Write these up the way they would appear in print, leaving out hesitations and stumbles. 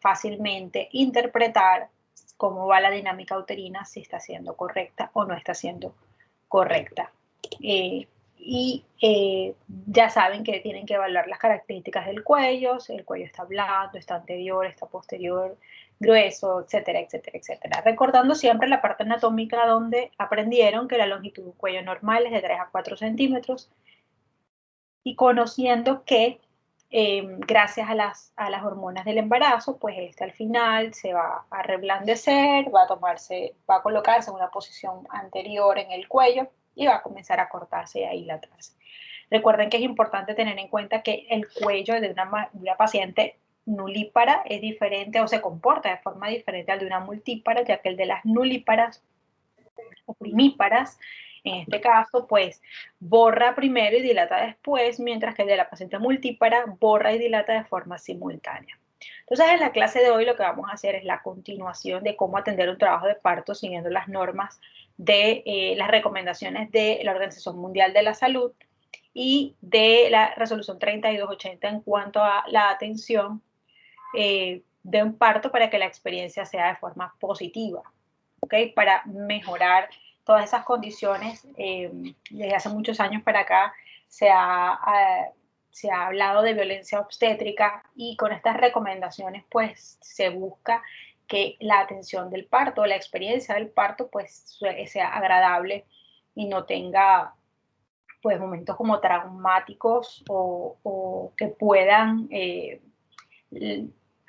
fácilmente interpretar cómo va la dinámica uterina, si está siendo correcta o no está siendo correcta. Ya saben que tienen que evaluar las características del cuello, si el cuello está blando, está anterior, está posterior, grueso, etcétera, etcétera, etcétera. Recordando siempre la parte anatómica donde aprendieron que la longitud de un cuello normal es de 3 a 4 centímetros y conociendo que gracias a las hormonas del embarazo, pues al final se va a reblandecer, va a colocarse en una posición anterior en el cuello y va a comenzar a cortarse y a dilatarse. Recuerden que es importante tener en cuenta que el cuello de una paciente nulípara es diferente o se comporta de forma diferente al de una multípara, ya que el de las nulíparas o primíparas, en este caso, pues borra primero y dilata después, mientras que el de la paciente multípara borra y dilata de forma simultánea. Entonces, en la clase de hoy lo que vamos a hacer es la continuación de cómo atender un trabajo de parto siguiendo las normas de las recomendaciones de la Organización Mundial de la Salud y de la resolución 3280 en cuanto a la atención de un parto para que la experiencia sea de forma positiva, ¿ok? Para mejorar todas esas condiciones. Desde hace muchos años para acá se ha hablado de violencia obstétrica y con estas recomendaciones pues se busca que la atención del parto, la experiencia del parto pues sea agradable y no tenga pues momentos como traumáticos o que puedan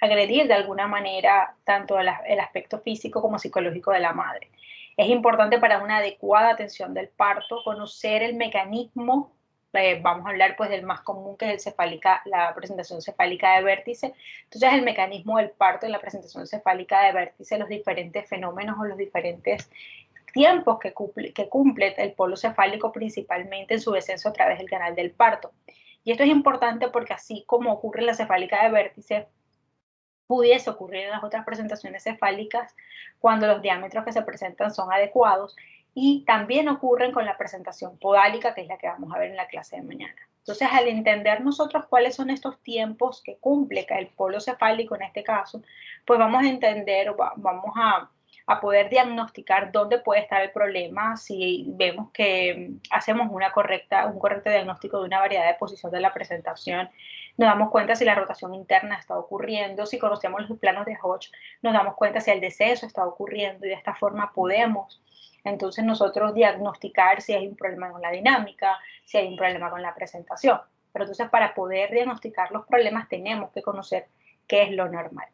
agredir de alguna manera tanto el aspecto físico como psicológico de la madre. Es importante para una adecuada atención del parto conocer el mecanismo. Vamos a hablar pues del más común, que es la presentación cefálica de vértice. Entonces el mecanismo del parto en la presentación cefálica de vértice, los diferentes fenómenos o los diferentes tiempos que cumple el polo cefálico principalmente en su descenso a través del canal del parto. Y esto es importante porque así como ocurre en la cefálica de vértice, pudiese ocurrir en las otras presentaciones cefálicas cuando los diámetros que se presentan son adecuados, y también ocurren con la presentación podálica, que es la que vamos a ver en la clase de mañana. Entonces, al entender nosotros cuáles son estos tiempos que cumple el polo cefálico en este caso, pues vamos a entender, vamos a poder diagnosticar dónde puede estar el problema si vemos que hacemos un correcto diagnóstico de una variedad de posición de la presentación. Nos damos cuenta si la rotación interna está ocurriendo, si conocemos los planos de Hodge, nos damos cuenta si el deceso está ocurriendo y de esta forma podemos entonces nosotros diagnosticar si hay un problema con la dinámica, si hay un problema con la presentación. Pero entonces para poder diagnosticar los problemas tenemos que conocer qué es lo normal.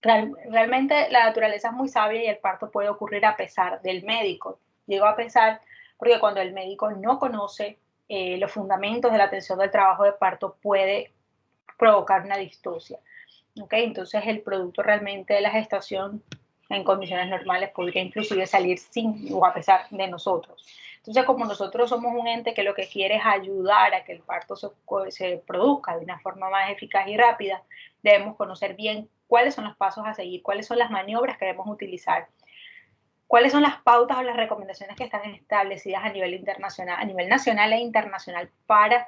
Realmente la naturaleza es muy sabia y el parto puede ocurrir a pesar del médico. Digo a pesar porque cuando el médico no conoce los fundamentos de la atención del trabajo de parto puede provocar una distocia. ¿Okay? Entonces el producto realmente de la gestación en condiciones normales podría inclusive salir sin o a pesar de nosotros. Entonces, como nosotros somos un ente que lo que quiere es ayudar a que el parto se produzca de una forma más eficaz y rápida, debemos conocer bien cuáles son los pasos a seguir, cuáles son las maniobras que debemos utilizar, cuáles son las pautas o las recomendaciones que están establecidas a nivel internacional, a nivel nacional e internacional para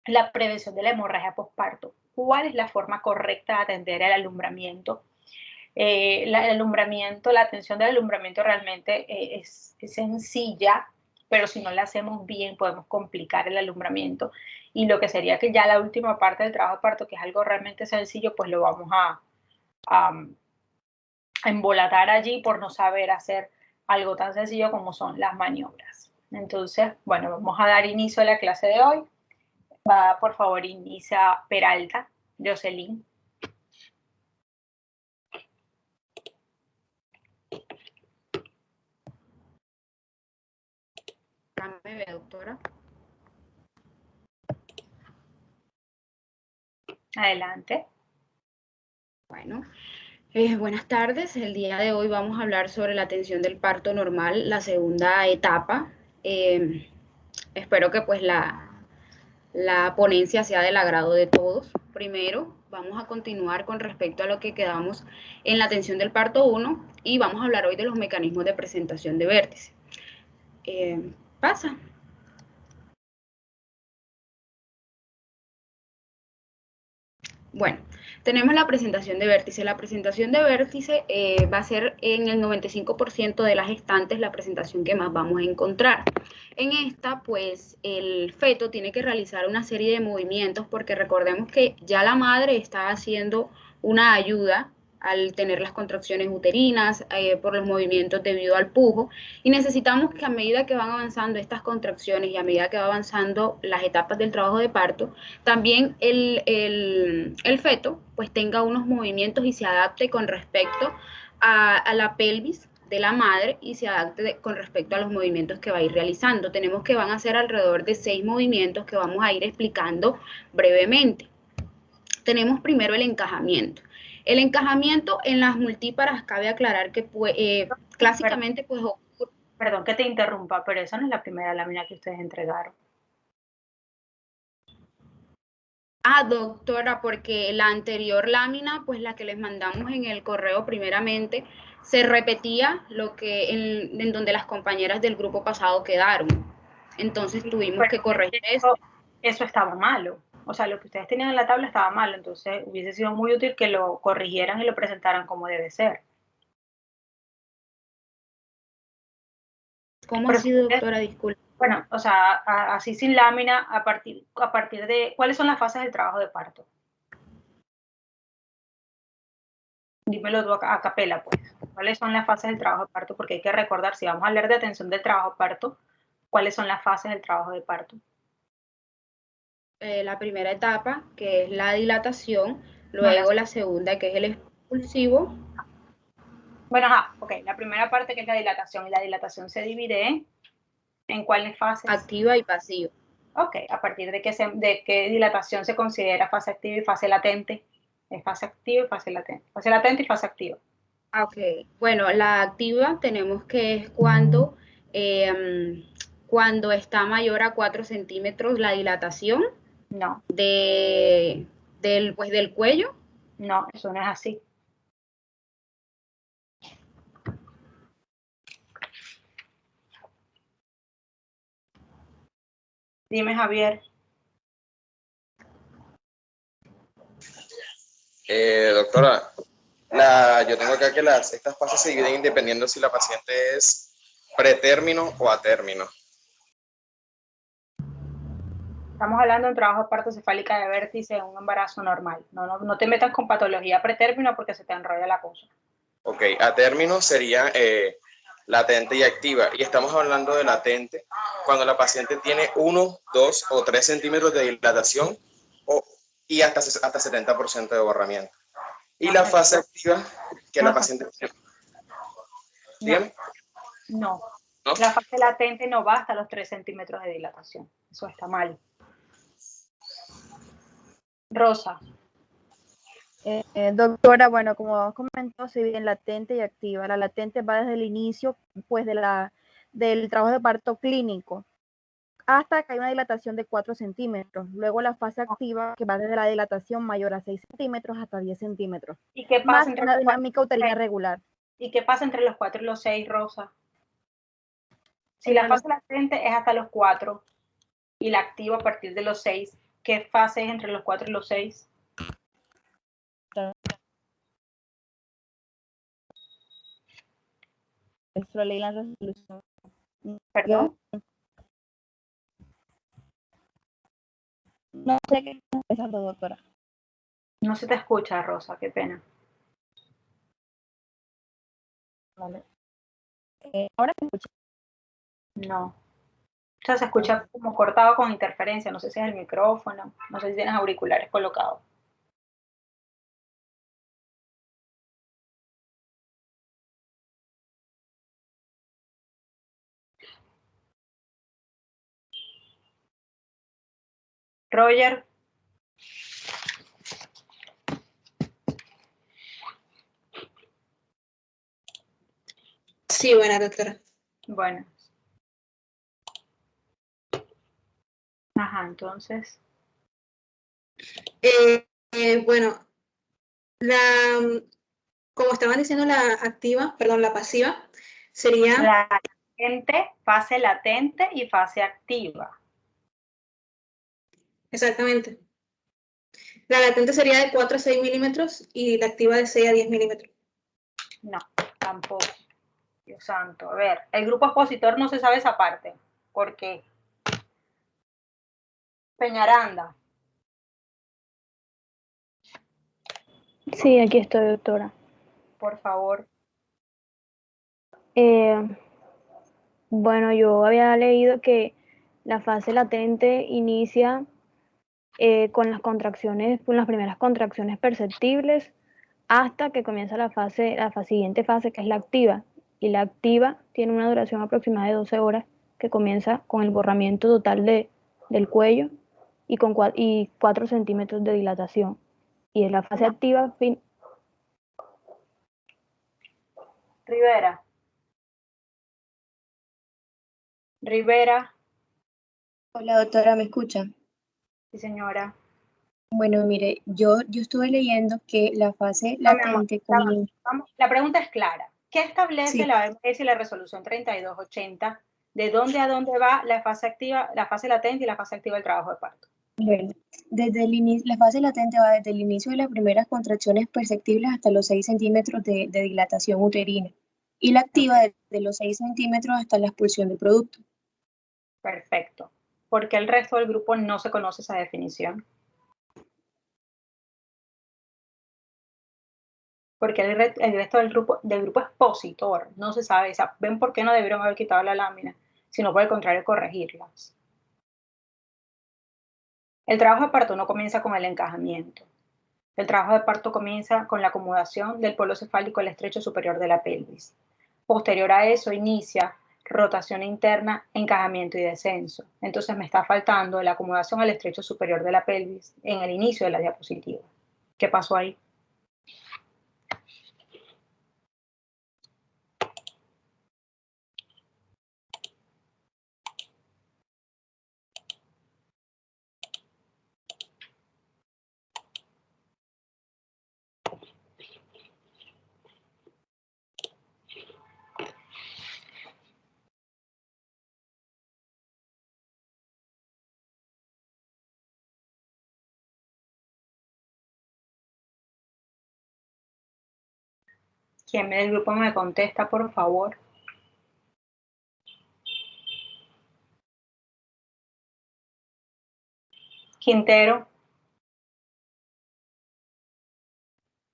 la prevención de la hemorragia postparto. ¿Cuál es la forma correcta de atender el alumbramiento? La atención del alumbramiento realmente es sencilla, pero si no la hacemos bien podemos complicar el alumbramiento, y lo que sería que ya la última parte del trabajo de parto, que es algo realmente sencillo, pues lo vamos a embolatar allí por no saber hacer algo tan sencillo como son las maniobras. Entonces, bueno, vamos a dar inicio a la clase de hoy. Va, por favor, inicia Peralta, de Jocelyn. Me ve, doctora. Adelante. Bueno, buenas tardes. El día de hoy vamos a hablar sobre la atención del parto normal, la segunda etapa. Espero que pues la ponencia sea del agrado de todos. Primero, vamos a continuar con respecto a lo que quedamos en la atención del parto 1 y vamos a hablar hoy de los mecanismos de presentación de vértice. Pasa. Bueno, tenemos la presentación de vértice. La presentación de vértice va a ser en el 95% de las gestantes la presentación que más vamos a encontrar. En esta, pues, el feto tiene que realizar una serie de movimientos porque recordemos que ya la madre está haciendo una ayuda al tener las contracciones uterinas, por los movimientos debido al pujo, y necesitamos que a medida que van avanzando estas contracciones y a medida que va avanzando las etapas del trabajo de parto, también el feto pues tenga unos movimientos y se adapte con respecto a la pelvis de la madre y se adapte con respecto a los movimientos que va a ir realizando. Tenemos que van a ser alrededor de 6 movimientos que vamos a ir explicando brevemente. Tenemos primero el encajamiento. El encajamiento en las multíparas cabe aclarar que clásicamente pues ocurre. Perdón que te interrumpa, pero esa no es la primera lámina que ustedes entregaron. Ah, doctora, porque la anterior lámina, pues la que les mandamos en el correo primeramente, se repetía lo que en donde las compañeras del grupo pasado quedaron. Entonces tuvimos que corregir eso. Eso estaba malo. O sea, lo que ustedes tenían en la tabla estaba malo, entonces hubiese sido muy útil que lo corrigieran y lo presentaran como debe ser. ¿Cómo así, doctora? Disculpe. Bueno, o sea, así sin lámina, a partir de, ¿cuáles son las fases del trabajo de parto? Dímelo tú a capela, pues. ¿Cuáles son las fases del trabajo de parto? Porque hay que recordar, si vamos a hablar de atención del trabajo de parto, ¿cuáles son las fases del trabajo de parto? La primera etapa, que es la dilatación, luego la segunda, que es el expulsivo. Bueno, ok, la primera parte que es la dilatación, y la dilatación se divide en cuáles fases. Activa y pasiva. Ok, a partir de qué dilatación se considera fase activa y fase latente. Es fase activa y fase latente. Fase latente y fase activa. Ok, bueno, la activa tenemos que es cuando, cuando está mayor a 4 centímetros la dilatación. No. Pues, del cuello. No, eso no es así. Dime, Javier. Doctora, yo tengo acá que estas fases se dividen dependiendo si la paciente es pretérmino o a término. Estamos hablando de un trabajo de parto cefálica de vértice en un embarazo normal. No te metas con patología pretérmino porque se te enrolla la cosa. Ok, a término sería latente y activa. Y estamos hablando de latente cuando la paciente tiene 1, 2 o 3 centímetros de dilatación y hasta 70% de borramiento. Y la fase activa que la paciente tiene. ¿Bien? No. La fase latente no va hasta los 3 centímetros de dilatación. Eso está mal. Rosa. Doctora, bueno, como comentó, se divide en latente y activa. La latente va desde el inicio, pues, del trabajo de parto clínico hasta que hay una dilatación de 4 centímetros. Luego la fase activa, que va desde la dilatación mayor a 6 centímetros hasta 10 centímetros. ¿Y qué pasa más entre una dinámica uterina regular? ¿Y qué pasa entre los 4 y los 6, Rosa? Si la fase latente es hasta los 4 y la activa a partir de los 6, ¿qué fase es entre los 4 y los 6? Eso leí la resolución. ¿Perdón? No sé qué está empezando, doctora. No se te escucha, Rosa, qué pena. Vale. ¿Ahora me escucha? No. O sea, se escucha como cortado con interferencia. No sé si es el micrófono, no sé si tienes auriculares colocados. Roger. Sí, buena, doctora. Bueno. Ajá, entonces. Bueno, como estaban diciendo, la activa, perdón, la pasiva, sería... La latente, fase latente y fase activa. Exactamente. La latente sería de 4 a 6 milímetros y la activa de 6 a 10 milímetros. No, tampoco. Dios santo. A ver, el grupo expositor no se sabe esa parte. ¿Por qué? Peñaranda. Sí, aquí estoy, doctora. Por favor. Bueno, yo había leído que la fase latente inicia con las contracciones, con las primeras contracciones perceptibles, hasta que comienza la siguiente fase, que es la activa. Y la activa tiene una duración aproximada de 12 horas, que comienza con el borramiento total del cuello y con 4 centímetros de dilatación. Y es la fase activa. Rivera. Rivera. Hola doctora, ¿me escucha? Sí, señora. Bueno, mire, yo estuve leyendo que la fase No, mi amor, latente comienza. la pregunta es clara. ¿Qué establece Sí, la OMS y la resolución 3280? ¿De dónde a dónde va la fase activa, la fase latente y la fase activa del trabajo de parto? bueno, desde el inicio, la fase latente va desde el inicio de las primeras contracciones perceptibles hasta los 6 centímetros de dilatación uterina y la activa Okay. desde los 6 centímetros hasta la expulsión del producto. Perfecto. ¿Por qué el resto del grupo no se conoce esa definición? Porque el resto del grupo expositor no se sabe. O sea, ¿ven por qué no debieron haber quitado la lámina? Sino por el contrario, corregirlas. El trabajo de parto no comienza con el encajamiento. El trabajo de parto comienza con la acomodación del polo cefálico al estrecho superior de la pelvis. Posterior a eso inicia rotación interna, encajamiento y descenso. Entonces me está faltando la acomodación al estrecho superior de la pelvis en el inicio de la diapositiva. ¿Qué pasó ahí? ¿Quién del grupo me contesta, por favor? Quintero.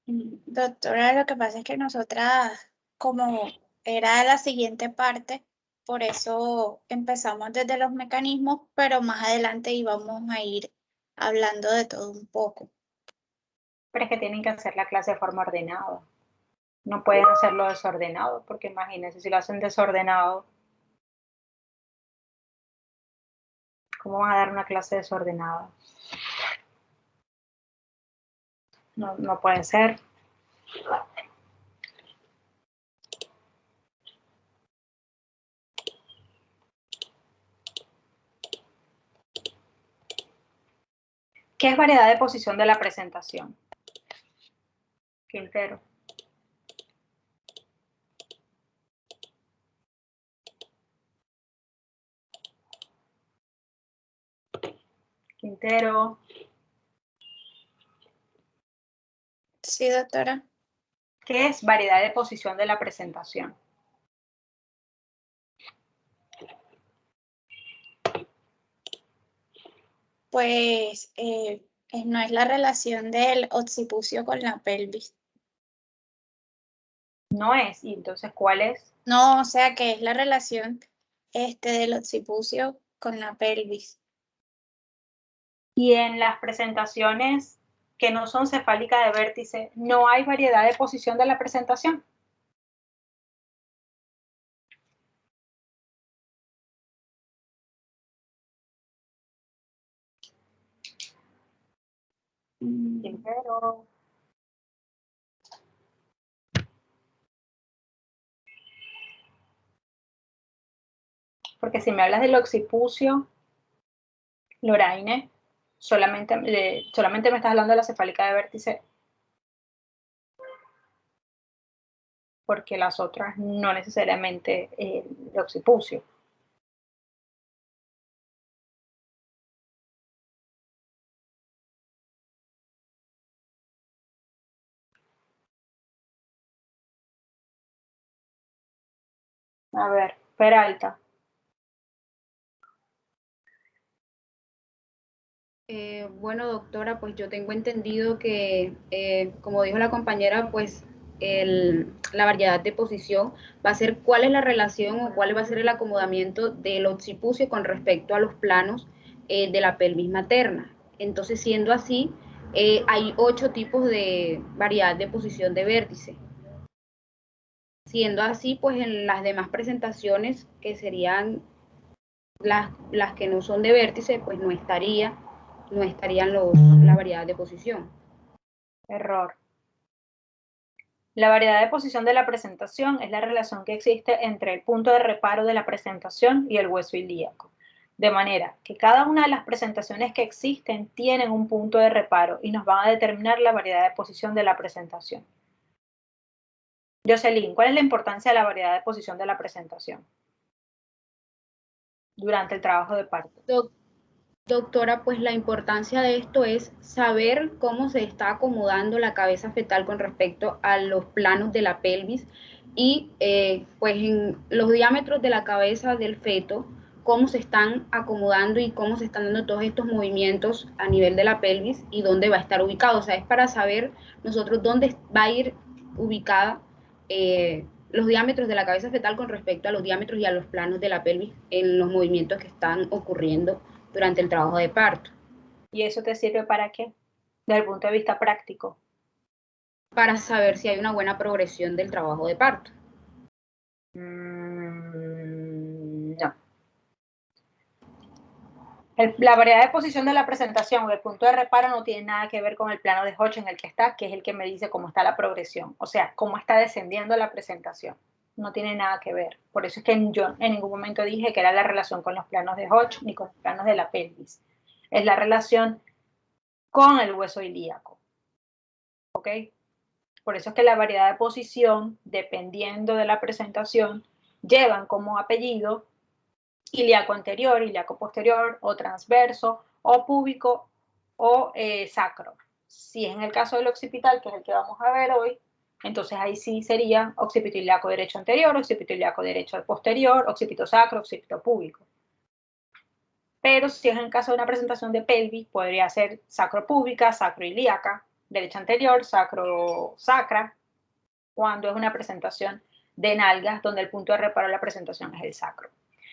Doctora, lo que pasa es que nosotras, como era la siguiente parte, por eso empezamos desde los mecanismos, pero más adelante íbamos a ir hablando de todo un poco. Pero es que tienen que hacer la clase de forma ordenada. No pueden hacerlo desordenado, porque imagínense, si lo hacen desordenado, ¿cómo van a dar una clase desordenada? No, no puede ser. ¿Qué es variedad de posición de la presentación? Quintero. Quintero. Sí, doctora. ¿Qué es variedad de posición de la presentación? Pues no es la relación del occipucio con la pelvis. No es. ¿Y entonces cuál es? No, o sea que es la relación del occipucio con la pelvis. Y en las presentaciones que no son cefálicas de vértice, ¿no hay variedad de posición de la presentación? Quintero. Porque si me hablas del occipucio, Loraine, solamente me estás hablando de la cefálica de vértice, porque las otras no necesariamente el occipucio. A ver, Peralta. Bueno, doctora, pues yo tengo entendido que, como dijo la compañera, pues la variedad de posición va a ser cuál es la relación o cuál va a ser el acomodamiento del occipucio con respecto a los planos de la pelvis materna. Entonces, siendo así, hay 8 tipos de variedad de posición de vértice. Siendo así, pues en las demás presentaciones, que serían las que no son de vértice, pues no estarían la variedad de posición. Error. La variedad de posición de la presentación es la relación que existe entre el punto de reparo de la presentación y el hueso ilíaco. De manera que cada una de las presentaciones que existen tienen un punto de reparo y nos van a determinar la variedad de posición de la presentación. Jocelyn, ¿cuál es la importancia de la variedad de posición de la presentación durante el trabajo de parto? Doctora, pues la importancia de esto es saber cómo se está acomodando la cabeza fetal con respecto a los planos de la pelvis y pues en los diámetros de la cabeza del feto, cómo se están acomodando y cómo se están dando todos estos movimientos a nivel de la pelvis y dónde va a estar ubicado. O sea, es para saber nosotros dónde va a ir ubicada los diámetros de la cabeza fetal con respecto a los diámetros y a los planos de la pelvis en los movimientos que están ocurriendo durante el trabajo de parto. ¿Y eso te sirve para qué? Desde el punto de vista práctico. Para saber si hay una buena progresión del trabajo de parto. No. La variedad de posición de la presentación o el punto de reparo no tiene nada que ver con el plano de Hodge en el que está, que es el que me dice cómo está la progresión, o sea, cómo está descendiendo la presentación. No tiene nada que ver. Por eso es que yo en ningún momento dije que era la relación con los planos de Hodge ni con los planos de la pelvis. Es la relación con el hueso ilíaco. ¿Ok? Por eso es que la variedad de posición, dependiendo de la presentación, llevan como apellido ilíaco anterior, ilíaco posterior, o transverso, o púbico, o sacro. Si es en el caso del occipital, que es el que vamos a ver hoy, entonces ahí sí sería occipito ilíaco derecho anterior, occipito ilíaco derecho posterior, occipito sacro, occipito púbico. Pero si es en el caso de una presentación de pelvis, podría ser sacropúbica, sacroilíaca, derecha anterior, sacra, cuando es una presentación de nalgas, donde el punto de reparo de la presentación es el sacro.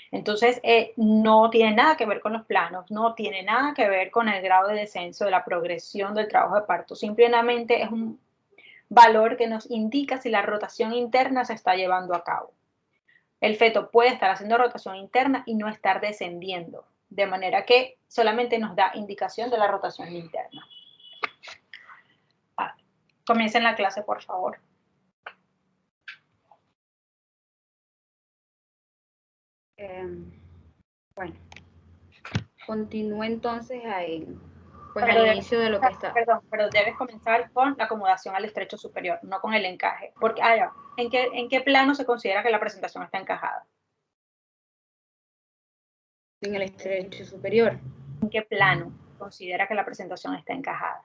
Entonces, no tiene nada que ver con los planos, no tiene nada que ver con el grado de descenso de la progresión del trabajo de parto. Simplemente es un valor que nos indica si la rotación interna se está llevando a cabo. El feto puede estar haciendo rotación interna y no estar descendiendo, de manera que solamente nos da indicación de la rotación interna. Comiencen la clase, por favor. Bueno, continúo entonces pues Pero al inicio de lo que está. Perdón, pero debes comenzar con la acomodación al estrecho superior, no con el encaje. Porque, ¿en qué plano se considera que la presentación está encajada? En el estrecho superior. ¿En qué plano considera que la presentación está encajada?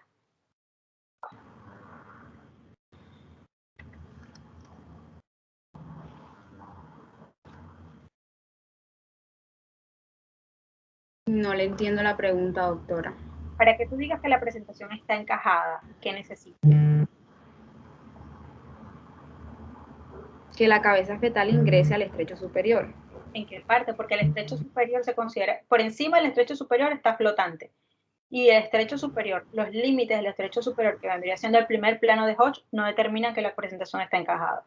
No le entiendo la pregunta, doctora. Para que tú digas que la presentación está encajada, ¿qué necesitas? Que la cabeza fetal ingrese al estrecho superior. ¿En qué parte? Porque el estrecho superior se considera, por encima del estrecho superior está flotante. Y el estrecho superior, los límites del estrecho superior, que vendría siendo el primer plano de Hodge, no determinan que la presentación está encajada.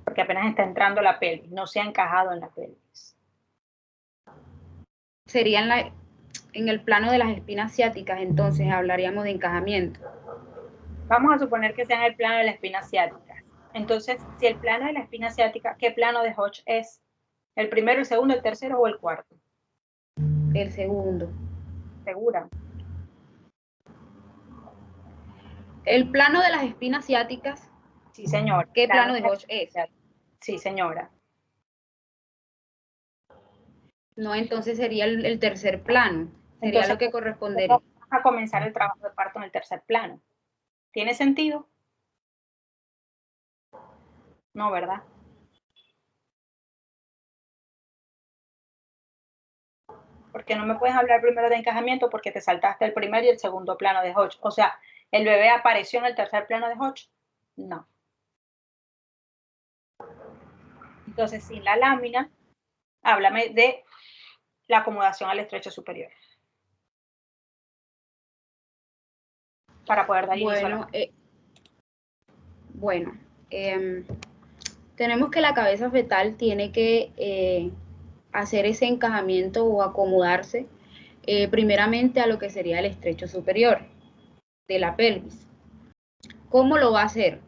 Porque apenas está entrando la pelvis, no se ha encajado en la pelvis. Sería en el plano de las espinas ciáticas, entonces hablaríamos de encajamiento. Vamos a suponer que sea en el plano de la espina ciática. Entonces, si el plano de la espina ciática, ¿qué plano de Hodge es? ¿El primero, el segundo, el tercero o el cuarto? El segundo. ¿Segura? El plano de las espinas ciáticas. Sí, señor. ¿Qué plano de Hodge es? Sí, señora. No, entonces sería el tercer plano. Sería Entonces, lo que correspondería. vamos a comenzar el trabajo de parto en el tercer plano. ¿Tiene sentido? No, ¿verdad? Porque no me puedes hablar primero de encajamiento porque te saltaste el primer y el segundo plano de Hodge. O sea, ¿el bebé apareció en el tercer plano de Hodge? No. Entonces, sin la lámina, háblame de la acomodación al estrecho superior. Para poder dar inicio a la... tenemos que la cabeza fetal tiene que hacer ese encajamiento o acomodarse primeramente a lo que sería el estrecho superior de la pelvis. ¿Cómo lo va a hacer?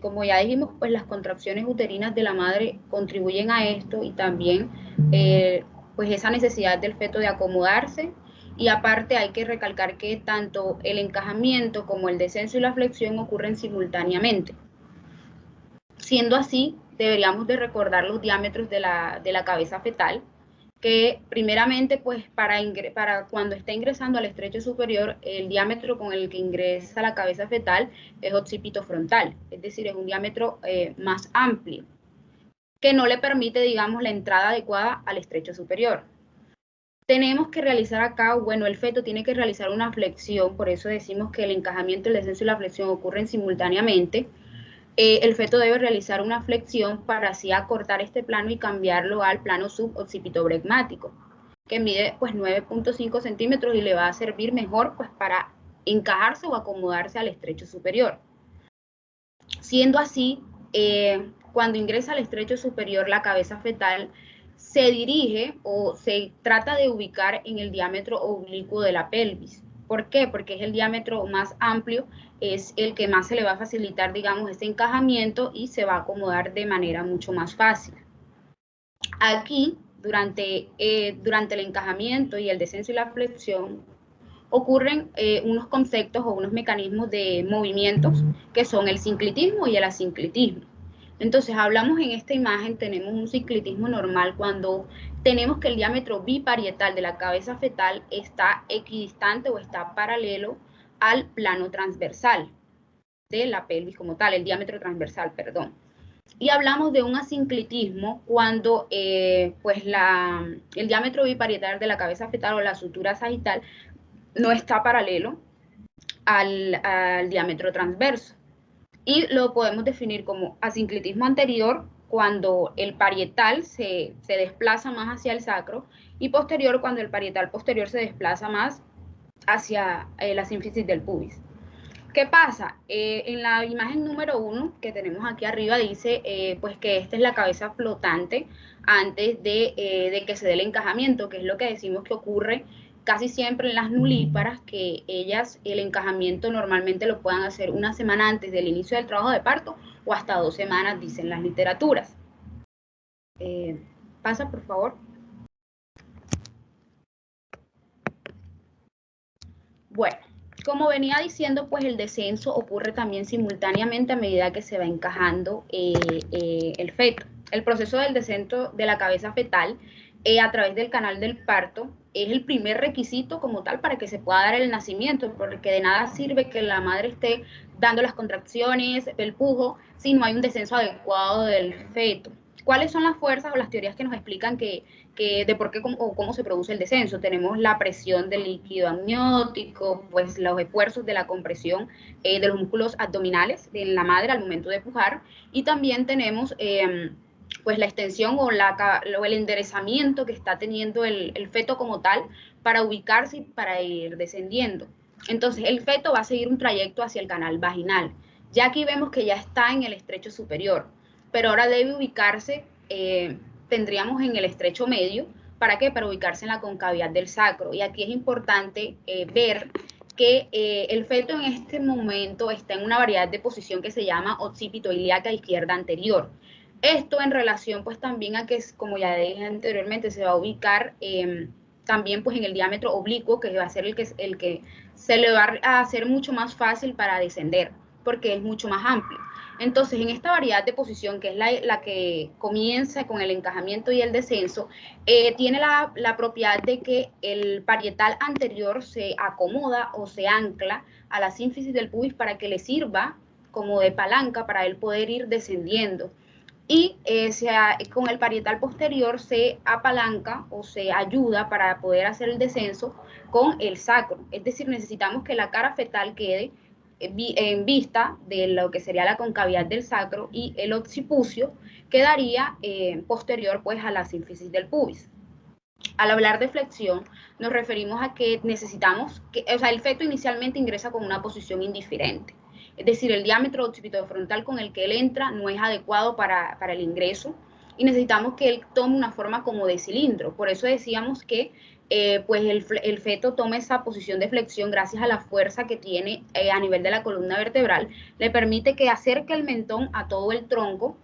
Como ya dijimos, pues las contracciones uterinas de la madre contribuyen a esto y también pues esa necesidad del feto de acomodarse, y aparte hay que recalcar que tanto el encajamiento como el descenso y la flexión ocurren simultáneamente. Siendo así, deberíamos de recordar los diámetros de la cabeza fetal, que primeramente, pues para cuando está ingresando al estrecho superior, el diámetro con el que ingresa la cabeza fetal es occipito frontal, es decir, es un diámetro más amplio, que no le permite, digamos, la entrada adecuada al estrecho superior. Tenemos que realizar acá, bueno, el feto tiene que realizar una flexión, por eso decimos que el encajamiento, el descenso y la flexión ocurren simultáneamente. El feto debe realizar una flexión para así acortar este plano y cambiarlo al plano suboccipitobregmático, que mide pues 9.5 centímetros y le va a servir mejor pues para encajarse o acomodarse al estrecho superior. Siendo así, cuando ingresa al estrecho superior, la cabeza fetal se dirige o se trata de ubicar en el diámetro oblicuo de la pelvis. ¿Por qué? Porque es el diámetro más amplio, es el que más se le va a facilitar, digamos, este encajamiento y se va a acomodar de manera mucho más fácil. Aquí, durante el encajamiento y el descenso y la flexión, ocurren unos conceptos o unos mecanismos de movimientos que son el sinclitismo y el asinclitismo. Entonces, hablamos en esta imagen, tenemos un sinclitismo normal cuando tenemos que el diámetro biparietal de la cabeza fetal está equidistante o está paralelo al plano transversal de la pelvis como tal, el diámetro transversal, perdón. Y hablamos de un asinclitismo cuando pues el diámetro biparietal de la cabeza fetal o la sutura sagital no está paralelo al diámetro transverso. Y lo podemos definir como asinclitismo anterior cuando el parietal se desplaza más hacia el sacro, y posterior cuando el parietal posterior se desplaza más hacia la sínfisis del pubis. ¿Qué pasa? En la imagen número 1 que tenemos aquí arriba dice pues que esta es la cabeza flotante antes de que se dé el encajamiento, que es lo que decimos que ocurre casi siempre en las nulíparas, que ellas el encajamiento normalmente lo puedan hacer una semana antes del inicio del trabajo de parto o hasta 2 semanas, dicen las literaturas. Pasa, por favor. Bueno, como venía diciendo, pues el descenso ocurre también simultáneamente a medida que se va encajando el feto. El proceso del descenso de la cabeza fetal a través del canal del parto es el primer requisito como tal para que se pueda dar el nacimiento, porque de nada sirve que la madre esté dando las contracciones, el pujo, si no hay un descenso adecuado del feto. ¿Cuáles son las fuerzas o las teorías que nos explican de por qué o cómo se produce el descenso? Tenemos la presión del líquido amniótico, pues los esfuerzos de la compresión de los músculos abdominales en la madre al momento de pujar, y también tenemos pues la extensión o el enderezamiento que está teniendo el feto como tal para ubicarse y para ir descendiendo. Entonces el feto va a seguir un trayecto hacia el canal vaginal. Ya aquí vemos que ya está en el estrecho superior, pero ahora debe ubicarse, tendríamos en el estrecho medio. ¿Para qué? Para ubicarse en la concavidad del sacro. Y aquí es importante ver que el feto en este momento está en una variedad de posición que se llama occipito ilíaca izquierda anterior. Esto en relación pues también a que, como ya dije anteriormente, se va a ubicar también pues en el diámetro oblicuo, que va a ser el que se le va a hacer mucho más fácil para descender, porque es mucho más amplio. Entonces, en esta variedad de posición, que es la que comienza con el encajamiento y el descenso, tiene la propiedad de que el parietal anterior se acomoda o se ancla a la sínfisis del pubis para que le sirva como de palanca para él poder ir descendiendo. y con el parietal posterior se apalanca o se ayuda para poder hacer el descenso con el sacro. Es decir, necesitamos que la cara fetal quede en vista de lo que sería la concavidad del sacro y el occipucio quedaría posterior pues a la sínfisis del pubis. Al hablar de flexión, nos referimos a que necesitamos, o sea, el feto inicialmente ingresa con una posición indiferente. Es decir, el diámetro occipitofrontal con el que él entra no es adecuado para el ingreso y necesitamos que él tome una forma como de cilindro. Por eso decíamos que pues el feto toma esa posición de flexión gracias a la fuerza que tiene a nivel de la columna vertebral, le permite que acerque el mentón a todo el tronco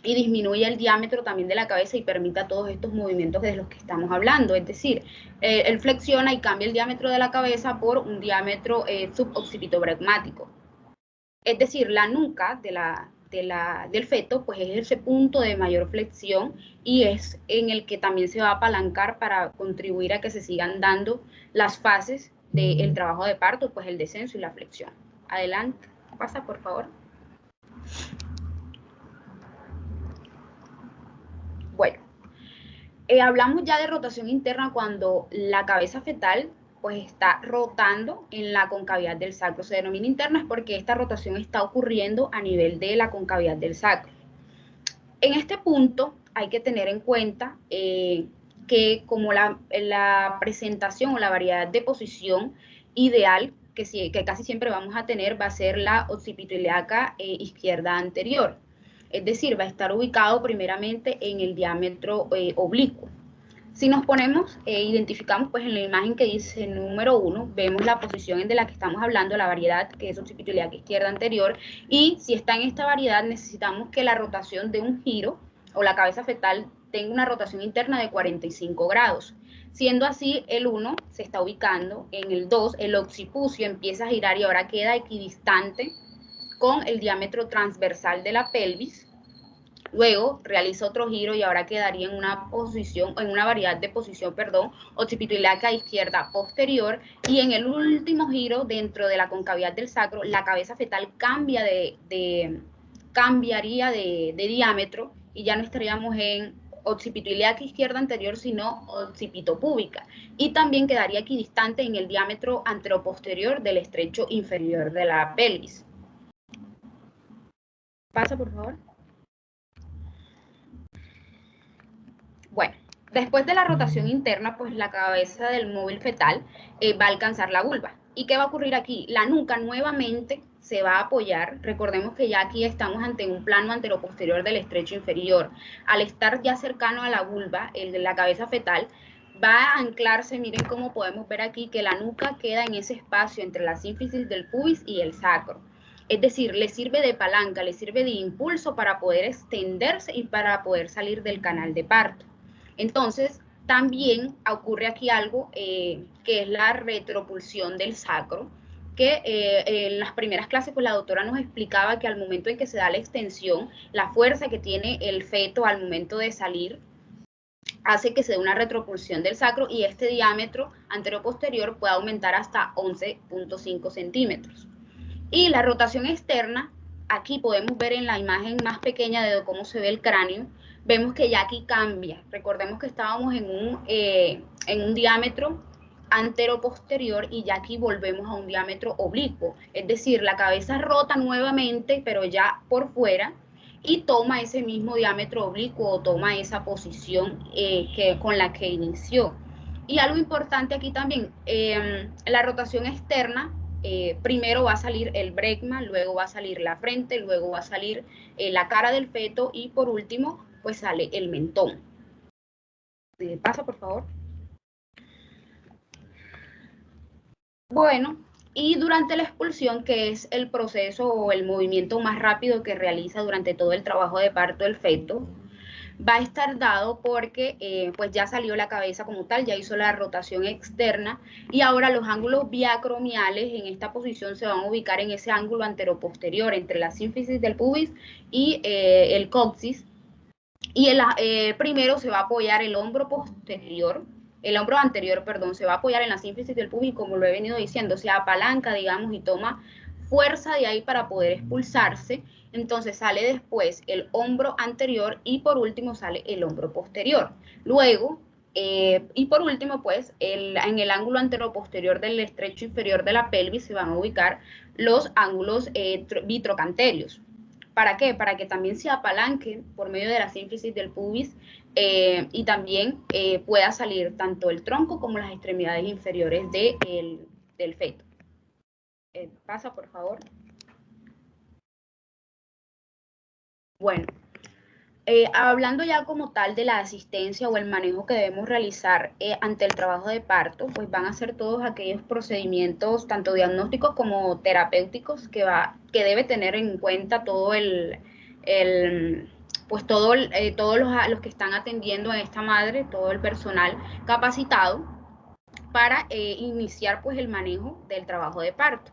y disminuye el diámetro también de la cabeza y permita todos estos movimientos de los que estamos hablando. Es decir, él flexiona y cambia el diámetro de la cabeza por un diámetro suboccipitobregmático. Es decir, la nuca del feto pues es ese punto de mayor flexión y es en el que también se va a apalancar para contribuir a que se sigan dando las fases del trabajo de parto, pues el descenso y la flexión. Adelante, pasa por favor. Bueno, hablamos ya de rotación interna cuando la cabeza fetal pues está rotando en la concavidad del sacro. Se denomina interna es porque esta rotación está ocurriendo a nivel de la concavidad del sacro. En este punto hay que tener en cuenta que como la presentación o la variedad de posición ideal que casi siempre vamos a tener va a ser la occipitoiliaca izquierda anterior. Es decir, va a estar ubicado primeramente en el diámetro oblicuo. Si nos ponemos, identificamos pues en la imagen que dice número 1, vemos la posición de la que estamos hablando, la variedad que es occipitoiliaca izquierda anterior, y si está en esta variedad necesitamos que la rotación de un giro o la cabeza fetal tenga una rotación interna de 45 grados. Siendo así, el 1 se está ubicando en el 2, el occipucio empieza a girar y ahora queda equidistante con el diámetro transversal de la pelvis. Luego realiza otro giro y ahora quedaría en una posición, en una variedad de posición, occipitoiliaca izquierda posterior, y en el último giro dentro de la concavidad del sacro, la cabeza fetal cambiaría de diámetro y ya no estaríamos en occipitoiliaca izquierda anterior, sino occipitopúbica, y también quedaría equidistante en el diámetro anteroposterior del estrecho inferior de la pelvis. Pasa, por favor. Bueno, después de la rotación interna, pues la cabeza del móvil fetal va a alcanzar la vulva. ¿Y qué va a ocurrir aquí? La nuca nuevamente se va a apoyar. Recordemos que ya aquí estamos ante un plano anteroposterior del estrecho inferior. Al estar ya cercano a la vulva, la cabeza fetal va a anclarse. Miren cómo podemos ver aquí que la nuca queda en ese espacio entre la sínfisis del pubis y el sacro. Es decir, le sirve de palanca, le sirve de impulso para poder extenderse y para poder salir del canal de parto. Entonces, también ocurre aquí algo que es la retropulsión del sacro, que en las primeras clases pues la doctora nos explicaba que al momento en que se da la extensión, la fuerza que tiene el feto al momento de salir hace que se dé una retropulsión del sacro y este diámetro anteroposterior puede aumentar hasta 11.5 centímetros. Y la rotación externa, aquí podemos ver en la imagen más pequeña de cómo se ve el cráneo, vemos que ya aquí cambia. Recordemos que estábamos en un diámetro anteroposterior y ya aquí volvemos a un diámetro oblicuo. Es decir, la cabeza rota nuevamente, pero ya por fuera, y toma ese mismo diámetro oblicuo o toma esa posición con la que inició. Y algo importante aquí también, la rotación externa, primero va a salir el bregma, luego va a salir la frente, luego va a salir la cara del feto y por último pues sale el mentón. Pasa, por favor. Bueno, y durante la expulsión, que es el proceso o el movimiento más rápido que realiza durante todo el trabajo de parto del feto, va a estar dado porque pues ya salió la cabeza como tal, ya hizo la rotación externa y ahora los ángulos biacromiales en esta posición se van a ubicar en ese ángulo anteroposterior entre la sínfisis del pubis y el coxis. Y primero se va a apoyar el hombro anterior, se va a apoyar en la sínfisis del pubis, como lo he venido diciendo, se apalanca, digamos, y toma fuerza de ahí para poder expulsarse. Entonces sale después el hombro anterior y por último sale el hombro posterior. Luego, y por último, pues en el ángulo anteroposterior del estrecho inferior de la pelvis se van a ubicar los ángulos bitrocanterios. ¿Para qué? Para que también se apalanque por medio de la sínfisis del pubis y también pueda salir tanto el tronco como las extremidades inferiores del feto. Pasa, por favor. Bueno, hablando ya como tal de la asistencia o el manejo que debemos realizar ante el trabajo de parto, pues van a ser todos aquellos procedimientos, tanto diagnósticos como terapéuticos, que debe tener en cuenta todo todos los que están atendiendo a esta madre, todo el personal capacitado para iniciar pues el manejo del trabajo de parto.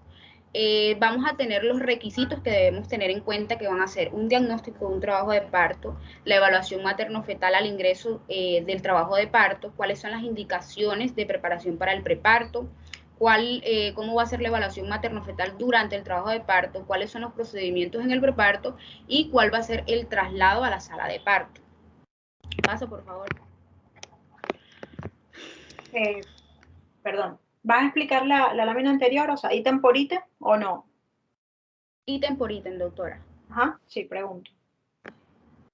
Vamos a tener los requisitos que debemos tener en cuenta, que van a ser un diagnóstico de un trabajo de parto, la evaluación materno-fetal al ingreso del trabajo de parto, cuáles son las indicaciones de preparación para el preparto, cómo va a ser la evaluación materno-fetal durante el trabajo de parto, cuáles son los procedimientos en el preparto y cuál va a ser el traslado a la sala de parto. Paso, por favor. Perdón. ¿Vas a explicar la lámina anterior, o sea, ítem por ítem o no? Ítem por ítem, doctora. Ajá, sí, pregunto.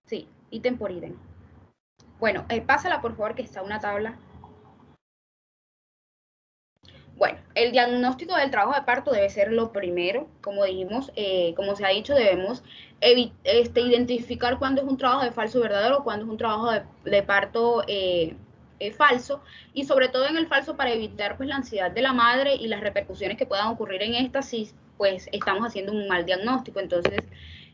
Sí, ítem por ítem. Bueno, pásala por favor, que está una tabla. Bueno, el diagnóstico del trabajo de parto debe ser lo primero. Como dijimos, como se ha dicho, debemos identificar cuándo es un trabajo de falso verdadero, cuándo es un trabajo de parto falso, y sobre todo en el falso para evitar pues la ansiedad de la madre y las repercusiones que puedan ocurrir en esta si pues estamos haciendo un mal diagnóstico. Entonces,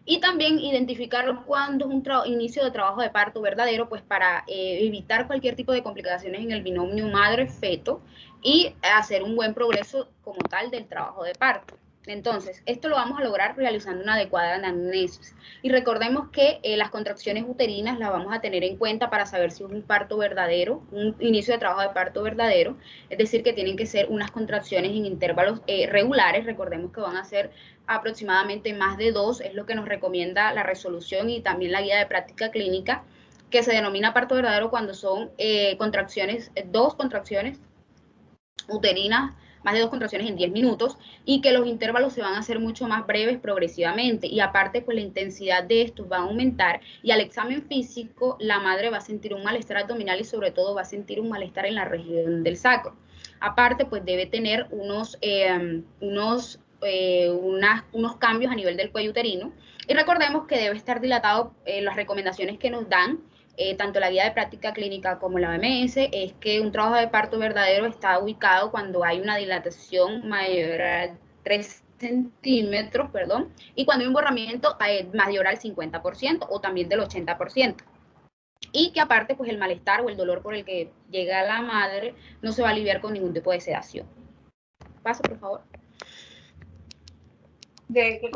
y también identificar cuándo es un inicio de trabajo de parto verdadero, pues para evitar cualquier tipo de complicaciones en el binomio madre-feto y hacer un buen progreso como tal del trabajo de parto. Entonces, esto lo vamos a lograr realizando una adecuada anamnesis. Y recordemos que las contracciones uterinas las vamos a tener en cuenta para saber si es un parto verdadero, un inicio de trabajo de parto verdadero, es decir, que tienen que ser unas contracciones en intervalos regulares. Recordemos que van a ser aproximadamente más de 2, es lo que nos recomienda la resolución y también la guía de práctica clínica, que se denomina parto verdadero cuando son dos contracciones uterinas, más de 2 contracciones en 10 minutos, y que los intervalos se van a hacer mucho más breves progresivamente, y aparte pues la intensidad de estos va a aumentar, y al examen físico la madre va a sentir un malestar abdominal y sobre todo va a sentir un malestar en la región del sacro. Aparte pues debe tener unos cambios a nivel del cuello uterino, y recordemos que debe estar dilatado. Las recomendaciones que nos dan tanto la guía de práctica clínica como la OMS es que un trabajo de parto verdadero está ubicado cuando hay una dilatación mayor a 3 centímetros, y cuando hay un borramiento mayor al 50% o también del 80%. Y que aparte pues el malestar o el dolor por el que llega la madre no se va a aliviar con ningún tipo de sedación. Paso, por favor. De que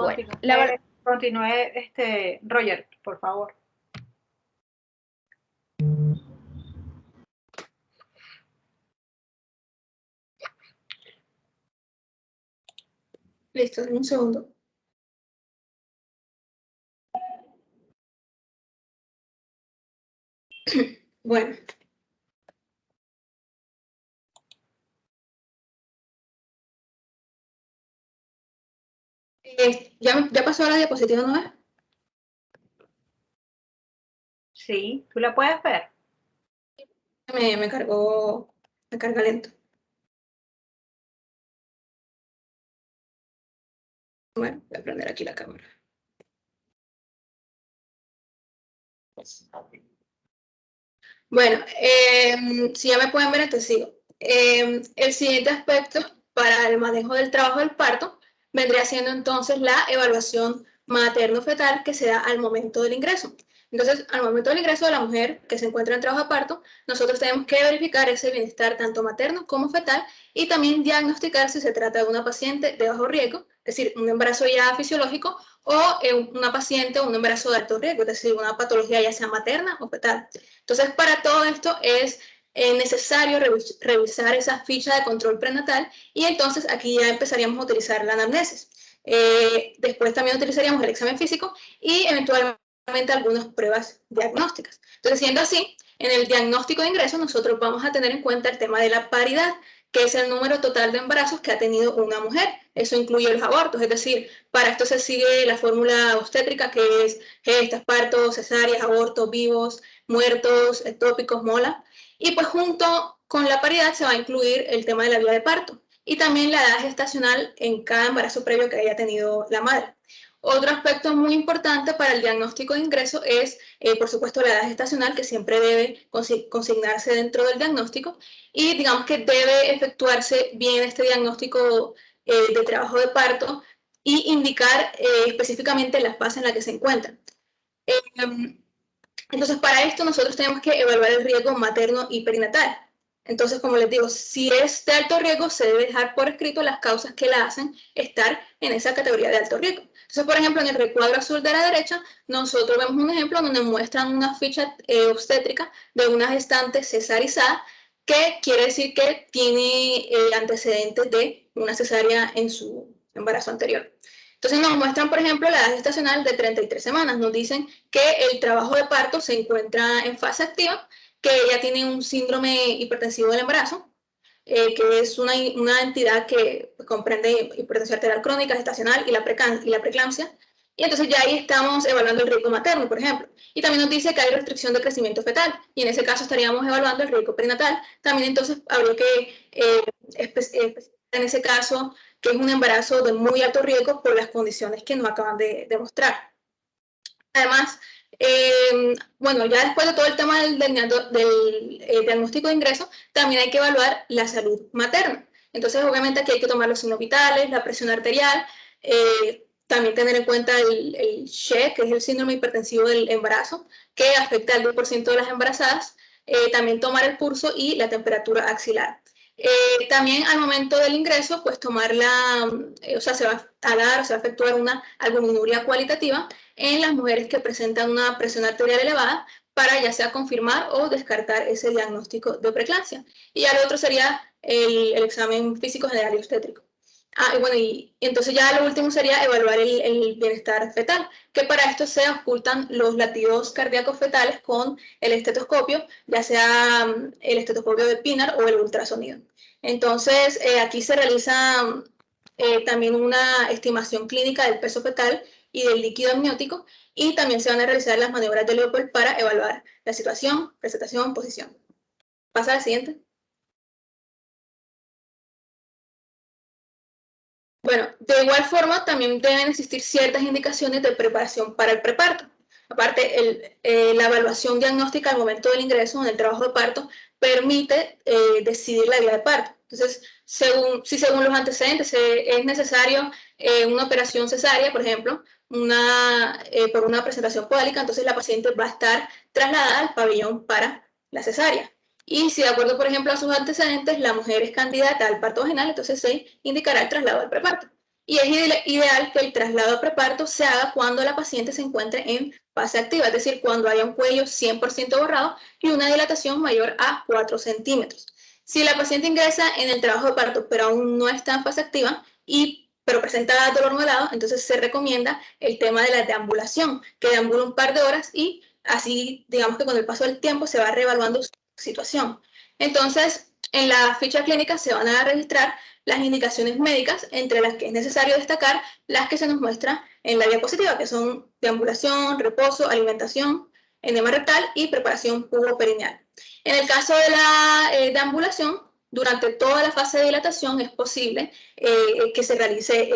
continúe, Roger, por favor. Listo, un segundo. Bueno. ¿Ya pasó la diapositiva, no es? Sí, ¿tú la puedes ver? Me carga lento. Bueno, voy a prender aquí la cámara. Bueno, si ya me pueden ver, entonces sigo. El siguiente aspecto para el manejo del trabajo del parto vendría siendo entonces la evaluación materno-fetal que se da al momento del ingreso. Entonces, al momento del ingreso de la mujer que se encuentra en trabajo de parto, nosotros tenemos que verificar ese bienestar tanto materno como fetal y también diagnosticar si se trata de una paciente de bajo riesgo, es decir, un embarazo ya fisiológico, o una paciente o un embarazo de alto riesgo, es decir, una patología ya sea materna o fetal. Entonces, para todo esto es necesario revisar esa ficha de control prenatal y entonces aquí ya empezaríamos a utilizar la anamnesis. Después también utilizaríamos el examen físico y eventualmente algunas pruebas diagnósticas. Entonces, siendo así, en el diagnóstico de ingreso nosotros vamos a tener en cuenta el tema de la paridad, que es el número total de embarazos que ha tenido una mujer. Eso incluye los abortos, es decir, para esto se sigue la fórmula obstétrica, que es gestas, partos, cesáreas, abortos, vivos, muertos, ectópicos, mola. Y pues junto con la paridad se va a incluir el tema de la vía de parto y también la edad gestacional en cada embarazo previo que haya tenido la madre. Otro aspecto muy importante para el diagnóstico de ingreso es, por supuesto, la edad gestacional, que siempre debe consignarse dentro del diagnóstico, y digamos que debe efectuarse bien este diagnóstico de trabajo de parto y indicar específicamente la fase en la que se encuentran. Entonces, para esto nosotros tenemos que evaluar el riesgo materno y perinatal. Entonces, como les digo, si es de alto riesgo, se debe dejar por escrito las causas que la hacen estar en esa categoría de alto riesgo. Entonces, por ejemplo, en el recuadro azul de la derecha, nosotros vemos un ejemplo donde muestran una ficha obstétrica de una gestante cesarizada, que quiere decir que tiene antecedentes de una cesárea en su embarazo anterior. Entonces nos muestran, por ejemplo, la edad gestacional de 33 semanas. Nos dicen que el trabajo de parto se encuentra en fase activa, que ella tiene un síndrome hipertensivo del embarazo, que es una entidad que comprende hipertensión arterial crónica, gestacional y la preeclampsia. Y entonces ya ahí estamos evaluando el riesgo materno, por ejemplo. Y también nos dice que hay restricción de crecimiento fetal, y en ese caso estaríamos evaluando el riesgo perinatal. También entonces habría que especificar en ese caso que es un embarazo de muy alto riesgo por las condiciones que nos acaban de mostrar. Además, bueno, ya después de todo el tema del diagnóstico de ingreso, también hay que evaluar la salud materna. Entonces, obviamente aquí hay que tomar los signos vitales, la presión arterial, también tener en cuenta el SHE, que es el síndrome hipertensivo del embarazo, que afecta al 10% de las embarazadas, también tomar el pulso y la temperatura axilar. También al momento del ingreso, pues tomar o sea, se va a efectuar una albuminuria cualitativa en las mujeres que presentan una presión arterial elevada, para ya sea confirmar o descartar ese diagnóstico de preeclampsia. Y ya lo otro sería el examen físico general y obstétrico. Y bueno, y entonces ya lo último sería evaluar el bienestar fetal, que para esto se ocultan los latidos cardíacos fetales con el estetoscopio, ya sea el estetoscopio de Pinar o el ultrasonido. Entonces, aquí se realiza también una estimación clínica del peso fetal y del líquido amniótico, y también se van a realizar las maniobras de Leopold para evaluar la situación, presentación, posición. Pasa al siguiente. Bueno, de igual forma también deben existir ciertas indicaciones de preparación para el preparto. Aparte, la evaluación diagnóstica al momento del ingreso en el trabajo de parto permite decidir la vía de parto. Entonces, si según los antecedentes es necesario una operación cesárea, por ejemplo, por una presentación pódica, entonces la paciente va a estar trasladada al pabellón para la cesárea. Y si de acuerdo, por ejemplo, a sus antecedentes, la mujer es candidata al parto vaginal, entonces se indicará el traslado al preparto. Y es ideal que el traslado al preparto se haga cuando la paciente se encuentre en fase activa, es decir, cuando haya un cuello 100% borrado y una dilatación mayor a 4 centímetros. Si la paciente ingresa en el trabajo de parto, pero aún no está en fase activa, pero presenta dolor moderado, entonces se recomienda el tema de la deambulación, que deambula un par de horas, y así, digamos que con el paso del tiempo se va reevaluando su situación. Entonces, en la ficha clínica se van a registrar las indicaciones médicas, entre las que es necesario destacar las que se nos muestra en la diapositiva, que son deambulación, reposo, alimentación, enema rectal y preparación puboperineal. En el caso de la deambulación, durante toda la fase de dilatación es posible que se realice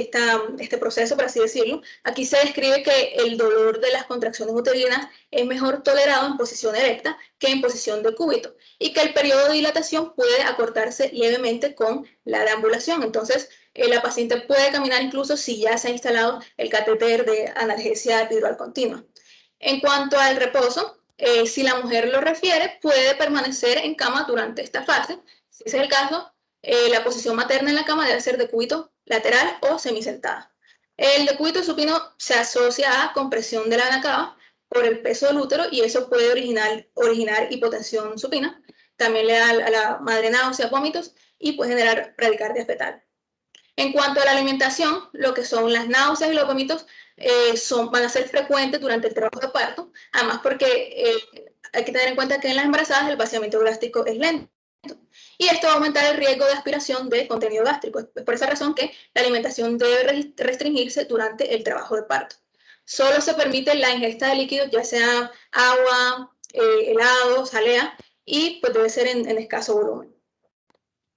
este proceso, por así decirlo. Aquí se describe que el dolor de las contracciones uterinas es mejor tolerado en posición erecta que en posición de cúbito, y que el periodo de dilatación puede acortarse levemente con la deambulación. Entonces, la paciente puede caminar incluso si ya se ha instalado el catéter de analgesia epidural continua. En cuanto al reposo, si la mujer lo refiere, puede permanecer en cama durante esta fase. Si ese es el caso, la posición materna en la cama debe ser de cúbito lateral o semisentada. El decúbito supino se asocia a compresión de la vena cava por el peso del útero, y eso puede originar hipotensión supina. También le da a la madre náuseas, vómitos, y puede generar bradicardia fetal. En cuanto a la alimentación, lo que son las náuseas y los vómitos van a ser frecuentes durante el trabajo de parto, además porque hay que tener en cuenta que en las embarazadas el vaciamiento gástrico es lento. Y esto va a aumentar el riesgo de aspiración de contenido gástrico. Es por esa razón que la alimentación debe restringirse durante el trabajo de parto. Solo se permite la ingesta de líquidos, ya sea agua, helado, jalea, y pues debe ser en escaso volumen.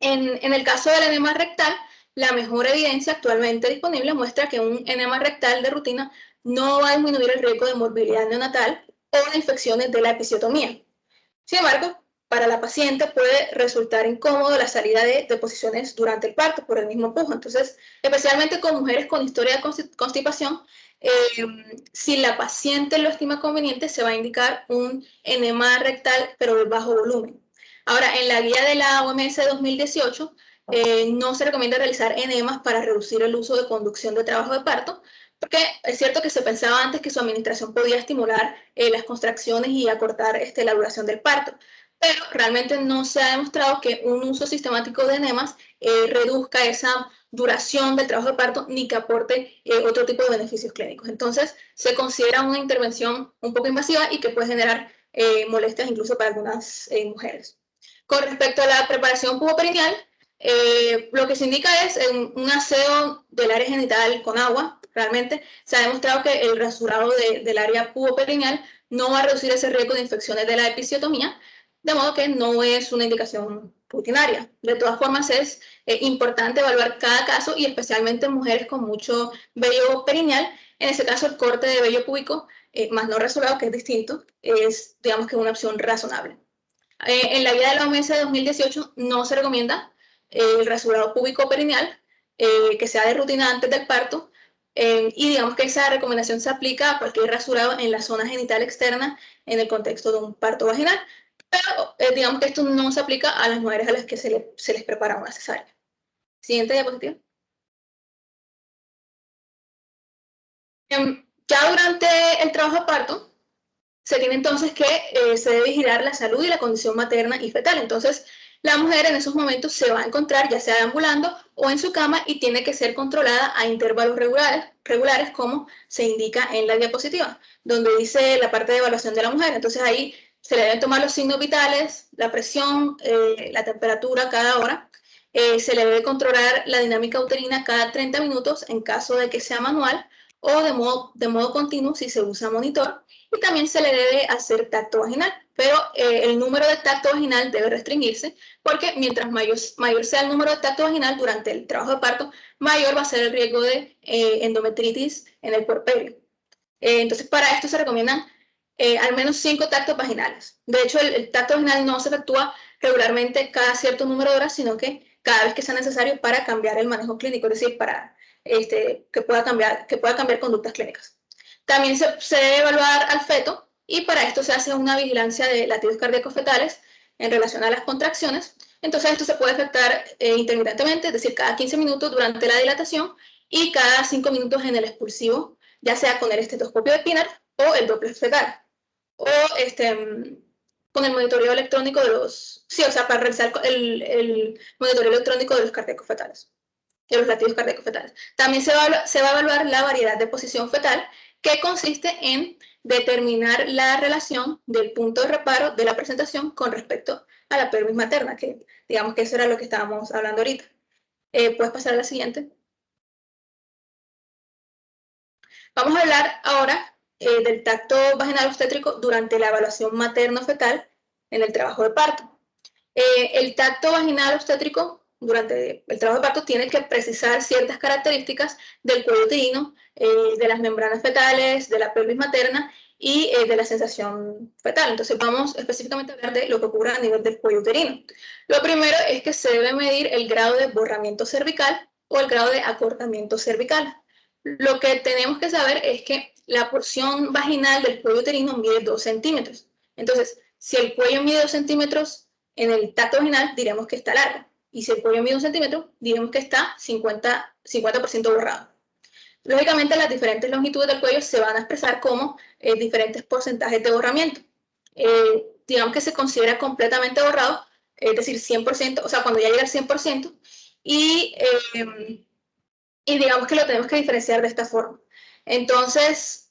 En el caso del enema rectal, la mejor evidencia actualmente disponible muestra que un enema rectal de rutina no va a disminuir el riesgo de morbilidad neonatal o de infecciones de la episiotomía. Sin embargo, para la paciente puede resultar incómodo la salida de deposiciones durante el parto por el mismo empujo. Entonces, especialmente con mujeres con historia de constipación, si la paciente lo estima conveniente, se va a indicar un enema rectal, pero de bajo volumen. Ahora, en la guía de la OMS de 2018, no se recomienda realizar enemas para reducir el uso de conducción de trabajo de parto, porque es cierto que se pensaba antes que su administración podía estimular las contracciones y acortar la duración del parto, pero realmente no se ha demostrado que un uso sistemático de enemas reduzca esa duración del trabajo de parto ni que aporte otro tipo de beneficios clínicos. Entonces, se considera una intervención un poco invasiva y que puede generar molestias incluso para algunas mujeres. Con respecto a la preparación puboperineal, lo que se indica es un aseo del área genital con agua. Realmente se ha demostrado que el rasurado del área puboperineal no va a reducir ese riesgo de infecciones de la episiotomía, de modo que no es una indicación rutinaria. De todas formas, es importante evaluar cada caso y especialmente en mujeres con mucho vello perineal. En ese caso, el corte de vello púbico, más no rasurado, que es distinto, es, digamos, que una opción razonable. En la guía de la OMS de 2018 no se recomienda el rasurado púbico perineal, que sea de rutina antes del parto, y digamos que esa recomendación se aplica a cualquier rasurado en la zona genital externa en el contexto de un parto vaginal, pero digamos que esto no se aplica a las mujeres a las que se les prepara una cesárea. Siguiente diapositiva. Ya durante el trabajo de parto, se tiene entonces que se debe vigilar la salud y la condición materna y fetal. Entonces, la mujer en esos momentos se va a encontrar ya sea deambulando o en su cama y tiene que ser controlada a intervalos regulares como se indica en la diapositiva, donde dice la parte de evaluación de la mujer. Entonces, ahí se le deben tomar los signos vitales, la presión, la temperatura cada hora. Se le debe controlar la dinámica uterina cada 30 minutos en caso de que sea manual o de modo continuo si se usa monitor. Y también se le debe hacer tacto vaginal, pero el número de tacto vaginal debe restringirse porque mientras mayor sea el número de tacto vaginal durante el trabajo de parto, mayor va a ser el riesgo de endometritis en el puerperio. Entonces, para esto se recomiendan al menos 5 tactos vaginales. De hecho, el tacto vaginal no se efectúa regularmente cada cierto número de horas, sino que cada vez que sea necesario para cambiar el manejo clínico, es decir, para que pueda cambiar conductas clínicas. También se debe evaluar al feto y para esto se hace una vigilancia de latidos cardíacos fetales en relación a las contracciones. Entonces esto se puede efectuar intermitentemente, es decir, cada 15 minutos durante la dilatación y cada 5 minutos en el expulsivo, ya sea con el estetoscopio de Pinner o el Doppler fetal. O con el monitoreo electrónico de los... Sí, o sea, para realizar el monitoreo electrónico de los cardíacos fetales, de los latidos cardíacos fetales. También se va a evaluar la variedad de posición fetal, que consiste en determinar la relación del punto de reparo de la presentación con respecto a la pelvis materna, que digamos que eso era lo que estábamos hablando ahorita. ¿Puedes pasar a la siguiente? Vamos a hablar ahora del tacto vaginal obstétrico durante la evaluación materno-fetal en el trabajo de parto. El tacto vaginal obstétrico durante el trabajo de parto tiene que precisar ciertas características del cuello uterino, de las membranas fetales, de la pelvis materna y de la sensación fetal. Entonces vamos específicamente a hablar de lo que ocurre a nivel del cuello uterino. Lo primero es que se debe medir el grado de borramiento cervical o el grado de acortamiento cervical. Lo que tenemos que saber es que la porción vaginal del cuello uterino mide 2 centímetros. Entonces, si el cuello mide 2 centímetros en el tacto vaginal, diremos que está largo. Y si el cuello mide 1 centímetro, diremos que está 50% borrado. Lógicamente, las diferentes longitudes del cuello se van a expresar como diferentes porcentajes de borramiento. Digamos que se considera completamente borrado, es decir, 100%, o sea, cuando ya llega al 100%, y y digamos que lo tenemos que diferenciar de esta forma. Entonces,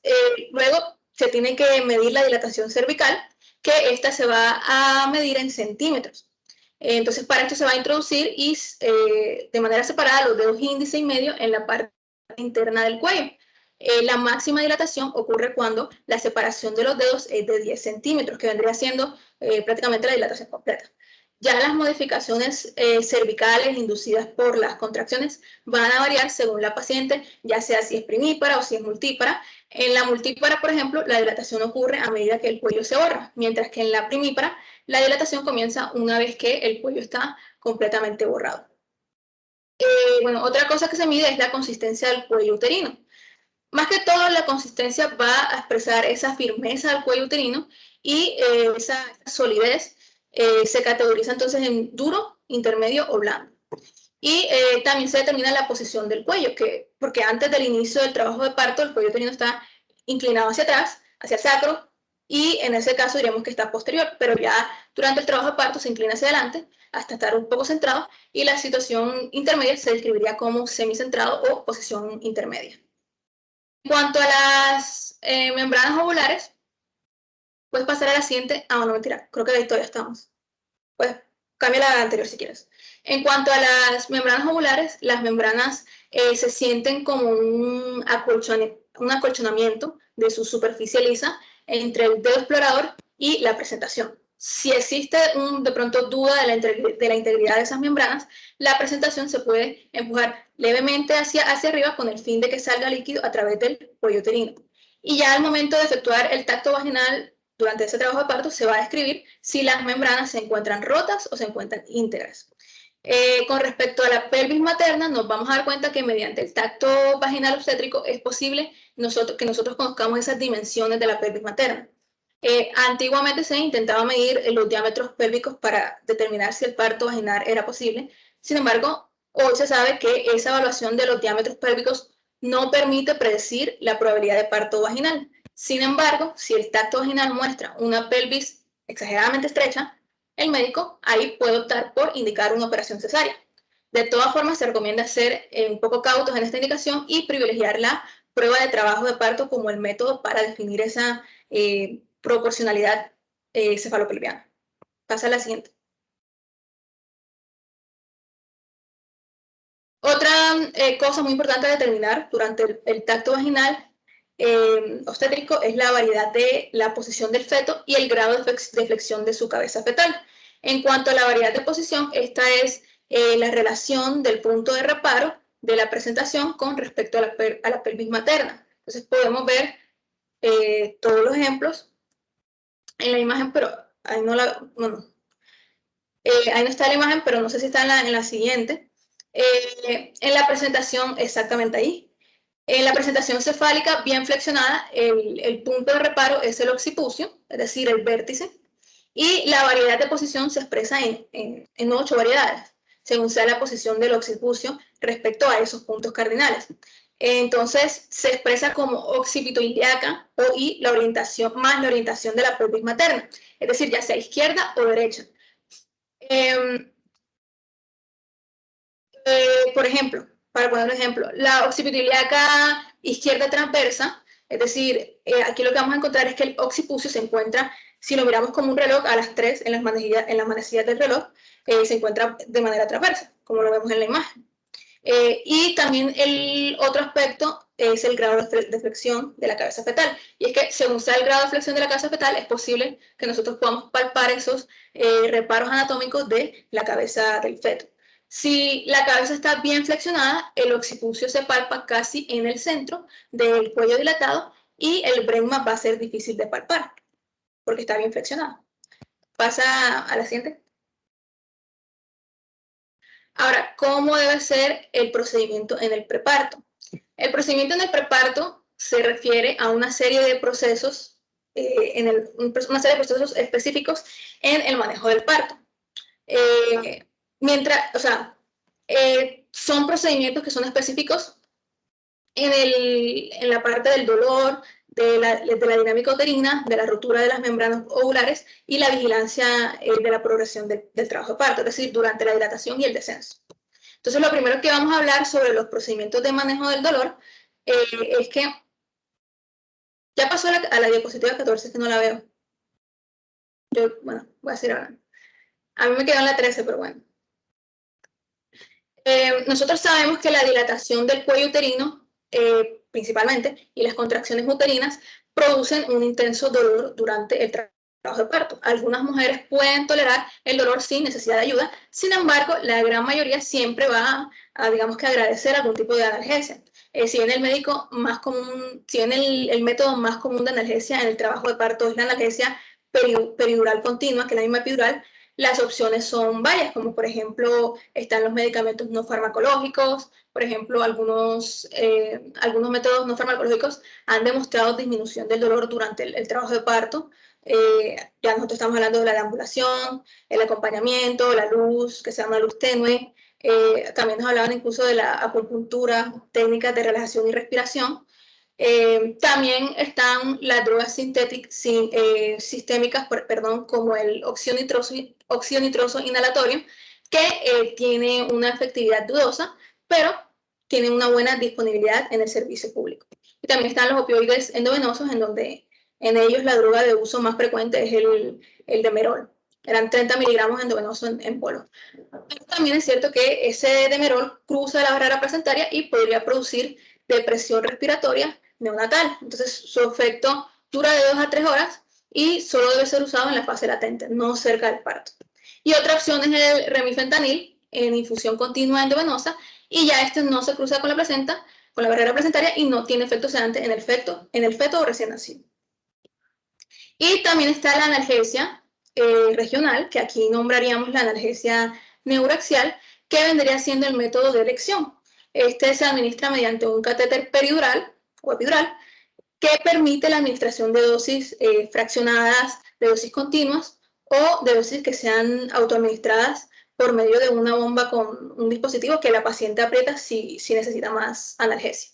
luego se tiene que medir la dilatación cervical, que esta se va a medir en centímetros. Entonces, para esto se va a introducir de manera separada los dedos índice y medio en la parte interna del cuello. La máxima dilatación ocurre cuando la separación de los dedos es de 10 centímetros, que vendría siendo prácticamente la dilatación completa. Ya las modificaciones cervicales inducidas por las contracciones van a variar según la paciente, ya sea si es primípara o si es multípara. En la multípara, por ejemplo, la dilatación ocurre a medida que el cuello se borra, mientras que en la primípara la dilatación comienza una vez que el cuello está completamente borrado. Bueno, otra cosa que se mide es la consistencia del cuello uterino. Más que todo, la consistencia va a expresar esa firmeza del cuello uterino y esa solidez se categoriza entonces en duro, intermedio o blando. Y también se determina la posición del cuello, porque antes del inicio del trabajo de parto, el cuello uterino está inclinado hacia atrás, hacia el sacro, y en ese caso diríamos que está posterior, pero ya durante el trabajo de parto se inclina hacia adelante hasta estar un poco centrado, y la situación intermedia se describiría como semicentrado o posición intermedia. En cuanto a las membranas ovulares, puedes pasar a la siguiente. Ah, no, mentira, creo que de ahí todavía estamos. Pues cambia la anterior si quieres. En cuanto a las membranas ovulares, las membranas se sienten como un acolchonamiento de su superficie lisa entre el dedo explorador y la presentación. Si existe de pronto duda de la integridad de esas membranas, la presentación se puede empujar levemente hacia arriba con el fin de que salga líquido a través del cuello uterino. Y ya al momento de efectuar el tacto vaginal durante ese trabajo de parto se va a describir si las membranas se encuentran rotas o se encuentran íntegras. Con respecto a la pelvis materna, nos vamos a dar cuenta que mediante el tacto vaginal obstétrico es posible que nosotros conozcamos esas dimensiones de la pelvis materna. Antiguamente se intentaba medir los diámetros pélvicos para determinar si el parto vaginal era posible. Sin embargo, hoy se sabe que esa evaluación de los diámetros pélvicos no permite predecir la probabilidad de parto vaginal. Sin embargo, si el tacto vaginal muestra una pelvis exageradamente estrecha, el médico ahí puede optar por indicar una operación cesárea. De todas formas, se recomienda ser un poco cautos en esta indicación y privilegiar la prueba de trabajo de parto como el método para definir esa proporcionalidad cefalopelviana. Pasa a la siguiente. Otra cosa muy importante a determinar durante el tacto vaginal obstétrico es la variedad de la posición del feto y el grado de flexión de su cabeza fetal. En cuanto a la variedad de posición, esta es la relación del punto de reparo de la presentación con respecto a la pelvis materna. Entonces podemos ver todos los ejemplos en la imagen, pero ahí no ahí no está la imagen, pero no sé si está en la siguiente. En la presentación, exactamente ahí. En la presentación cefálica bien flexionada, el punto de reparo es el occipucio, es decir, el vértice, y la variedad de posición se expresa en 8 variedades, según sea la posición del occipucio respecto a esos puntos cardinales. Entonces, se expresa como occipitoiliaca y la orientación de la pelvis materna, es decir, ya sea izquierda o derecha. Por ejemplo, para poner un ejemplo, la occipitoiliaca izquierda transversa, es decir, aquí lo que vamos a encontrar es que el occipucio se encuentra, si lo miramos como un reloj, a las 3 en las manecillas del reloj, se encuentra de manera transversa, como lo vemos en la imagen. Y también el otro aspecto es el grado de flexión de la cabeza fetal. Y es que según sea el grado de flexión de la cabeza fetal, es posible que nosotros podamos palpar esos reparos anatómicos de la cabeza del feto. Si la cabeza está bien flexionada, el occipucio se palpa casi en el centro del cuello dilatado y el brenma va a ser difícil de palpar porque está bien flexionado. Pasa a la siguiente. Ahora, ¿cómo debe ser el procedimiento en el preparto? El procedimiento en el preparto se refiere a una serie de procesos, específicos en el manejo del parto. Son procedimientos que son específicos en la parte del dolor, de la dinámica uterina, de la ruptura de las membranas ovulares y la vigilancia de la progresión del trabajo de parto, es decir, durante la dilatación y el descenso. Entonces, lo primero que vamos a hablar sobre los procedimientos de manejo del dolor es que ya pasó a la diapositiva 14, que no la veo. Bueno, voy a seguir hablando. A mí me quedó en la 13, pero bueno. Nosotros sabemos que la dilatación del cuello uterino, principalmente, y las contracciones uterinas producen un intenso dolor durante el trabajo de parto. Algunas mujeres pueden tolerar el dolor sin necesidad de ayuda, sin embargo, la gran mayoría siempre va a digamos que agradecer algún tipo de analgesia. Si bien el médico más común, si bien el método más común de analgesia en el trabajo de parto es la analgesia peridural continua, que es la misma epidural, las opciones son varias, como por ejemplo están los medicamentos no farmacológicos, por ejemplo algunos métodos no farmacológicos han demostrado disminución del dolor durante el trabajo de parto. Ya nosotros estamos hablando de la deambulación, el acompañamiento, la luz, que se llama luz tenue. También nos hablaban incluso de la acupuntura, técnicas de relajación y respiración. También están las drogas sistémicas, como el óxido nitroso inhalatorio, que tiene una efectividad dudosa, pero tiene una buena disponibilidad en el servicio público. Y también están los opioides endovenosos, en donde en ellos la droga de uso más frecuente es el Demerol. Eran 30 miligramos endovenoso en polvo. Pero también es cierto que ese Demerol cruza la barrera placentaria y podría producir depresión respiratoria neonatal. Entonces, su efecto dura de 2 a 3 horas y solo debe ser usado en la fase latente, no cerca del parto. Y otra opción es el remifentanil en infusión continua endovenosa, y ya este no se cruza con la placenta, con la barrera placentaria, y no tiene efecto sedante en el feto o recién nacido. Y también está la analgesia regional, que aquí nombraríamos la analgesia neuraxial, que vendría siendo el método de elección. Este se administra mediante un catéter peridural o epidural, que permite la administración de dosis fraccionadas, de dosis continuas o de dosis que sean autoadministradas por medio de una bomba con un dispositivo que la paciente aprieta si necesita más analgesia.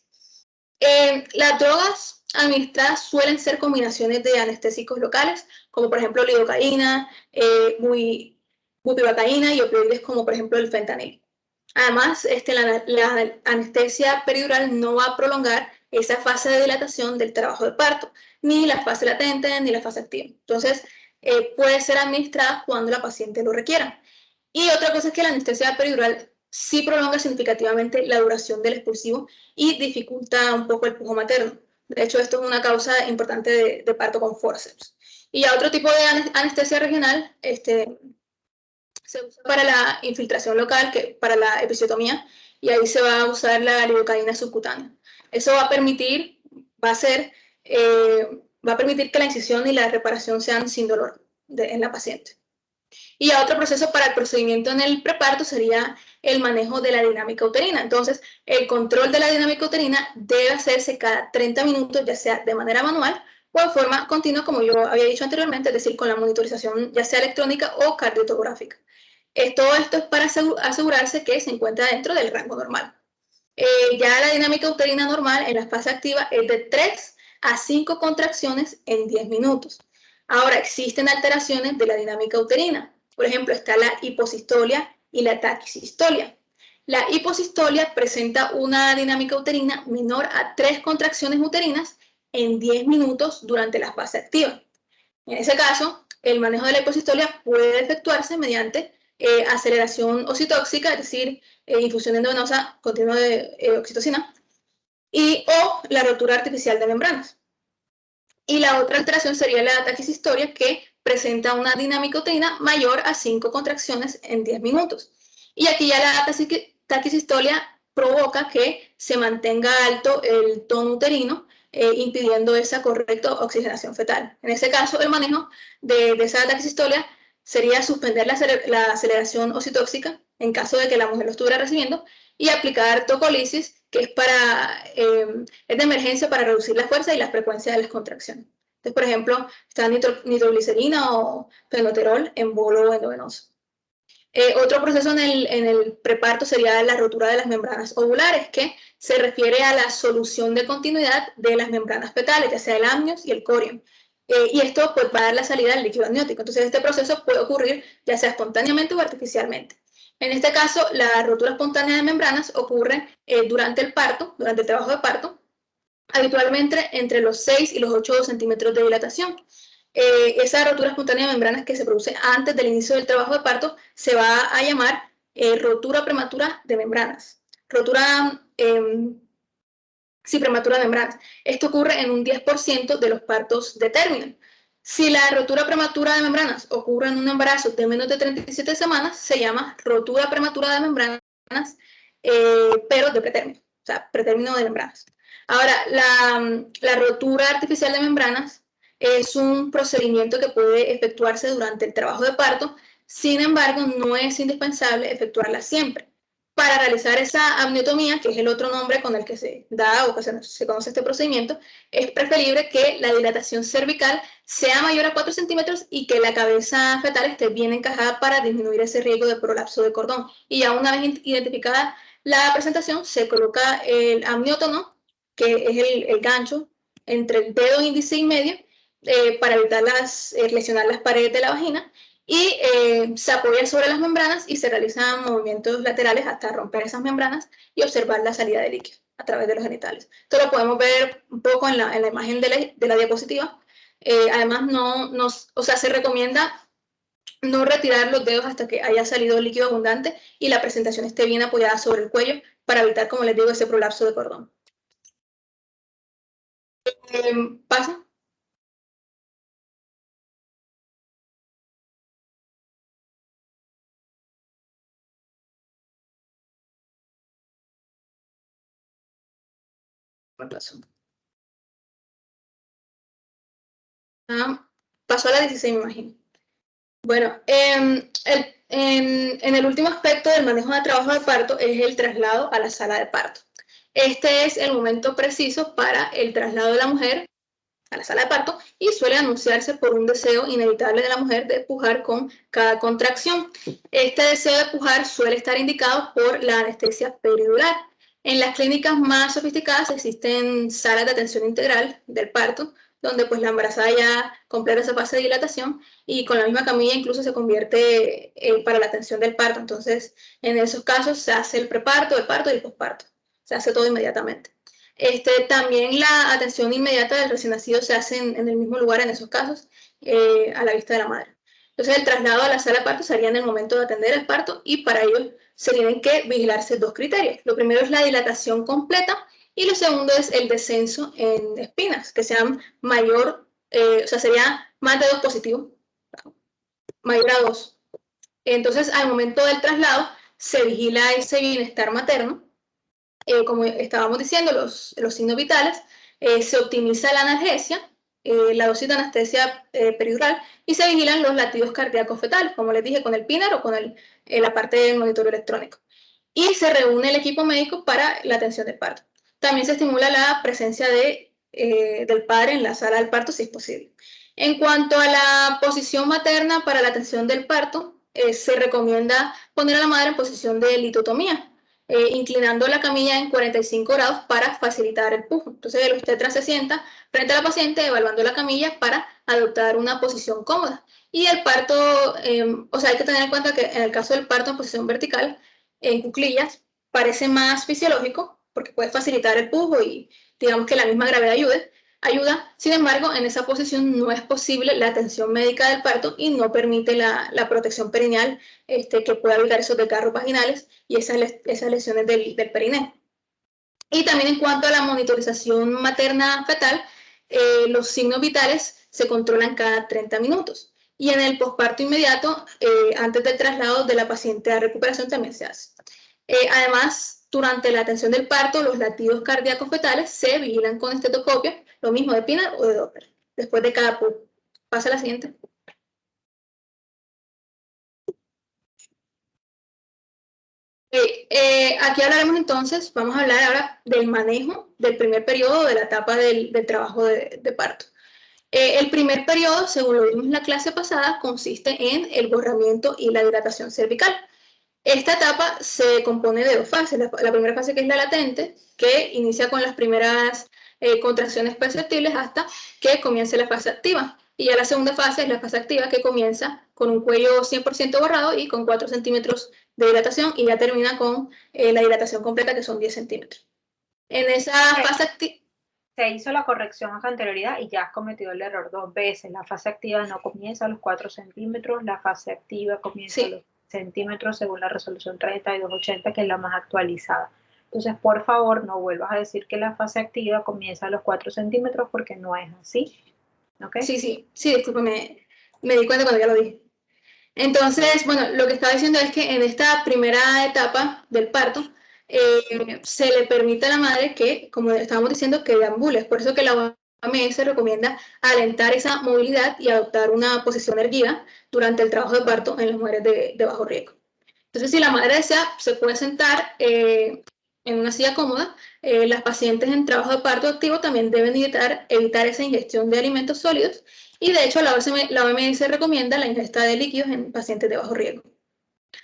Las drogas administradas suelen ser combinaciones de anestésicos locales, como por ejemplo lidocaína, bupivacaína y opioides como por ejemplo el fentanil. Además, la anestesia peridural no va a prolongar esa fase de dilatación del trabajo de parto, ni la fase latente, ni la fase activa. Entonces, puede ser administrada cuando la paciente lo requiera. Y otra cosa es que la anestesia peridural sí prolonga significativamente la duración del expulsivo y dificulta un poco el pujo materno. De hecho, esto es una causa importante de parto con forceps. Y ya otro tipo de anestesia regional, se usa para la infiltración local, para la episiotomía, y ahí se va a usar la lidocaína subcutánea. Eso va a permitir que la incisión y la reparación sean sin dolor en la paciente. Y otro proceso para el procedimiento en el preparto sería el manejo de la dinámica uterina. Entonces, el control de la dinámica uterina debe hacerse cada 30 minutos, ya sea de manera manual o en forma continua, como yo había dicho anteriormente, es decir, con la monitorización ya sea electrónica o cardiotográfica. Todo esto es para asegurarse que se encuentra dentro del rango normal. Ya la dinámica uterina normal en la fase activa es de 3 a 5 contracciones en 10 minutos. Ahora, existen alteraciones de la dinámica uterina. Por ejemplo, está la hiposistolia y la taquisistolia. La hiposistolia presenta una dinámica uterina menor a 3 contracciones uterinas en 10 minutos durante la fase activa. En ese caso, el manejo de la hiposistolia puede efectuarse mediante aceleración oxitóxica, es decir, infusión endovenosa continua de oxitocina, o la rotura artificial de membranas. Y la otra alteración sería la taquisistolia, que presenta una dinámica uterina mayor a 5 contracciones en 10 minutos. Y aquí ya la taquisistolia provoca que se mantenga alto el tono uterino, impidiendo esa correcta oxigenación fetal. En ese caso, el manejo de esa taquisistolia sería suspender la aceleración oxitóxica en caso de que la mujer lo estuviera recibiendo y aplicar tocolisis, que es de emergencia para reducir la fuerza y la frecuencia de las contracciones. Entonces, por ejemplo, está nitroglicerina o fenoterol en bolo endovenoso. Otro proceso en el preparto sería la rotura de las membranas ovulares, que se refiere a la solución de continuidad de las membranas fetales, ya sea el amnios y el corium. Y esto pues, va a dar la salida al líquido amniótico. Entonces, este proceso puede ocurrir ya sea espontáneamente o artificialmente. En este caso, la rotura espontánea de membranas ocurre durante el parto, durante el trabajo de parto, habitualmente entre los 6 y los 8 centímetros de dilatación. Esa rotura espontánea de membranas que se produce antes del inicio del trabajo de parto se va a llamar rotura prematura de membranas. Rotura prematura de membranas. Esto ocurre en un 10% de los partos de término. Si la rotura prematura de membranas ocurre en un embarazo de menos de 37 semanas, se llama rotura prematura de membranas, pero de pretérmino, o sea, pretérmino de membranas. Ahora, la rotura artificial de membranas es un procedimiento que puede efectuarse durante el trabajo de parto, sin embargo, no es indispensable efectuarla siempre. Para realizar esa amniotomía, que es el otro nombre con el que se da o que se conoce este procedimiento, es preferible que la dilatación cervical sea mayor a 4 centímetros y que la cabeza fetal esté bien encajada para disminuir ese riesgo de prolapso de cordón. Y ya una vez identificada la presentación, se coloca el amniótono, que es el gancho entre el dedo índice y medio, para evitar lesionar las paredes de la vagina, y se apoya sobre las membranas y se realizan movimientos laterales hasta romper esas membranas y observar la salida de líquido a través de los genitales. Esto lo podemos ver un poco en la imagen de la diapositiva. Además, se recomienda no retirar los dedos hasta que haya salido líquido abundante y la presentación esté bien apoyada sobre el cuello para evitar, como les digo, ese prolapso de cordón. ¿Pasa? Pasó a la 16, me imagino. Bueno, en el último aspecto del manejo de trabajo de parto es el traslado a la sala de parto. Este es el momento preciso para el traslado de la mujer a la sala de parto y suele anunciarse por un deseo inevitable de la mujer de pujar con cada contracción. Este deseo de pujar suele estar indicado por la anestesia peridural. En las clínicas más sofisticadas existen salas de atención integral del parto, donde pues la embarazada ya completa esa fase de dilatación y con la misma camilla incluso se convierte para la atención del parto. Entonces, en esos casos se hace el preparto, el parto y el posparto. Se hace todo inmediatamente. También la atención inmediata del recién nacido se hace en el mismo lugar en esos casos, a la vista de la madre. Entonces, el traslado a la sala de parto sería en el momento de atender el parto y para ello se tienen que vigilarse dos criterios. Lo primero es la dilatación completa y lo segundo es el descenso en espinas, que sean mayor, sería más de 2 positivo, mayor a 2. Entonces, al momento del traslado, se vigila ese bienestar materno. Como estábamos diciendo, los signos vitales, se optimiza la analgesia, la dosis de anestesia peridural y se vigilan los latidos cardíacos fetales, como les dije, con el PINAR o con la parte del monitoreo electrónico. Y se reúne el equipo médico para la atención del parto. También se estimula la presencia del padre en la sala del parto, si es posible. En cuanto a la posición materna para la atención del parto, se recomienda poner a la madre en posición de litotomía, inclinando la camilla en 45 grados para facilitar el pujo. Entonces el obstetra se sienta frente a la paciente evaluando la camilla para adoptar una posición cómoda. Y el parto, hay que tener en cuenta que en el caso del parto en posición vertical, en cuclillas, parece más fisiológico porque puede facilitar el pujo y digamos que la misma gravedad ayuda. Sin embargo, en esa posición no es posible la atención médica del parto y no permite la protección perineal que pueda evitar esos desgarros vaginales y esas lesiones del perineo. Y también en cuanto a la monitorización materna fetal, los signos vitales se controlan cada 30 minutos. Y en el posparto inmediato, antes del traslado de la paciente a recuperación, también se hace. Además, durante la atención del parto, los latidos cardíacos fetales se vigilan con estetoscopio, lo mismo de PINAR o de Doppler, después de cada pujo. Pasa a la siguiente. Aquí hablaremos entonces, vamos a hablar ahora del manejo del primer periodo de la etapa del trabajo de parto. El primer periodo, según lo vimos en la clase pasada, consiste en el borramiento y la dilatación cervical. Esta etapa se compone de 2 fases. La primera fase, que es la latente, que inicia con las primeras contracciones perceptibles hasta que comience la fase activa. Y ya la segunda fase es la fase activa, que comienza con un cuello 100% borrado y con 4 centímetros de dilatación y ya termina con la dilatación completa, que son 10 centímetros. En esa fase activa... Se hizo la corrección a anterioridad y ya has cometido el error 2 veces. La fase activa no comienza a los 4 centímetros, la fase activa comienza a los centímetros según la resolución 3280, que es la más actualizada. Entonces, por favor, no vuelvas a decir que la fase activa comienza a los 4 centímetros porque no es así. ¿Okay? Sí, discúlpame, me di cuenta cuando ya lo dije. Entonces, bueno, lo que estaba diciendo es que en esta primera etapa del parto, se le permite a la madre que, como estábamos diciendo, que deambule. Por eso que la OMS recomienda alentar esa movilidad y adoptar una posición erguida durante el trabajo de parto en las mujeres de bajo riesgo. Entonces, si la madre desea, se puede sentar en una silla cómoda. Las pacientes en trabajo de parto activo también deben evitar esa ingestión de alimentos sólidos, y de hecho la OMS recomienda la ingesta de líquidos en pacientes de bajo riesgo.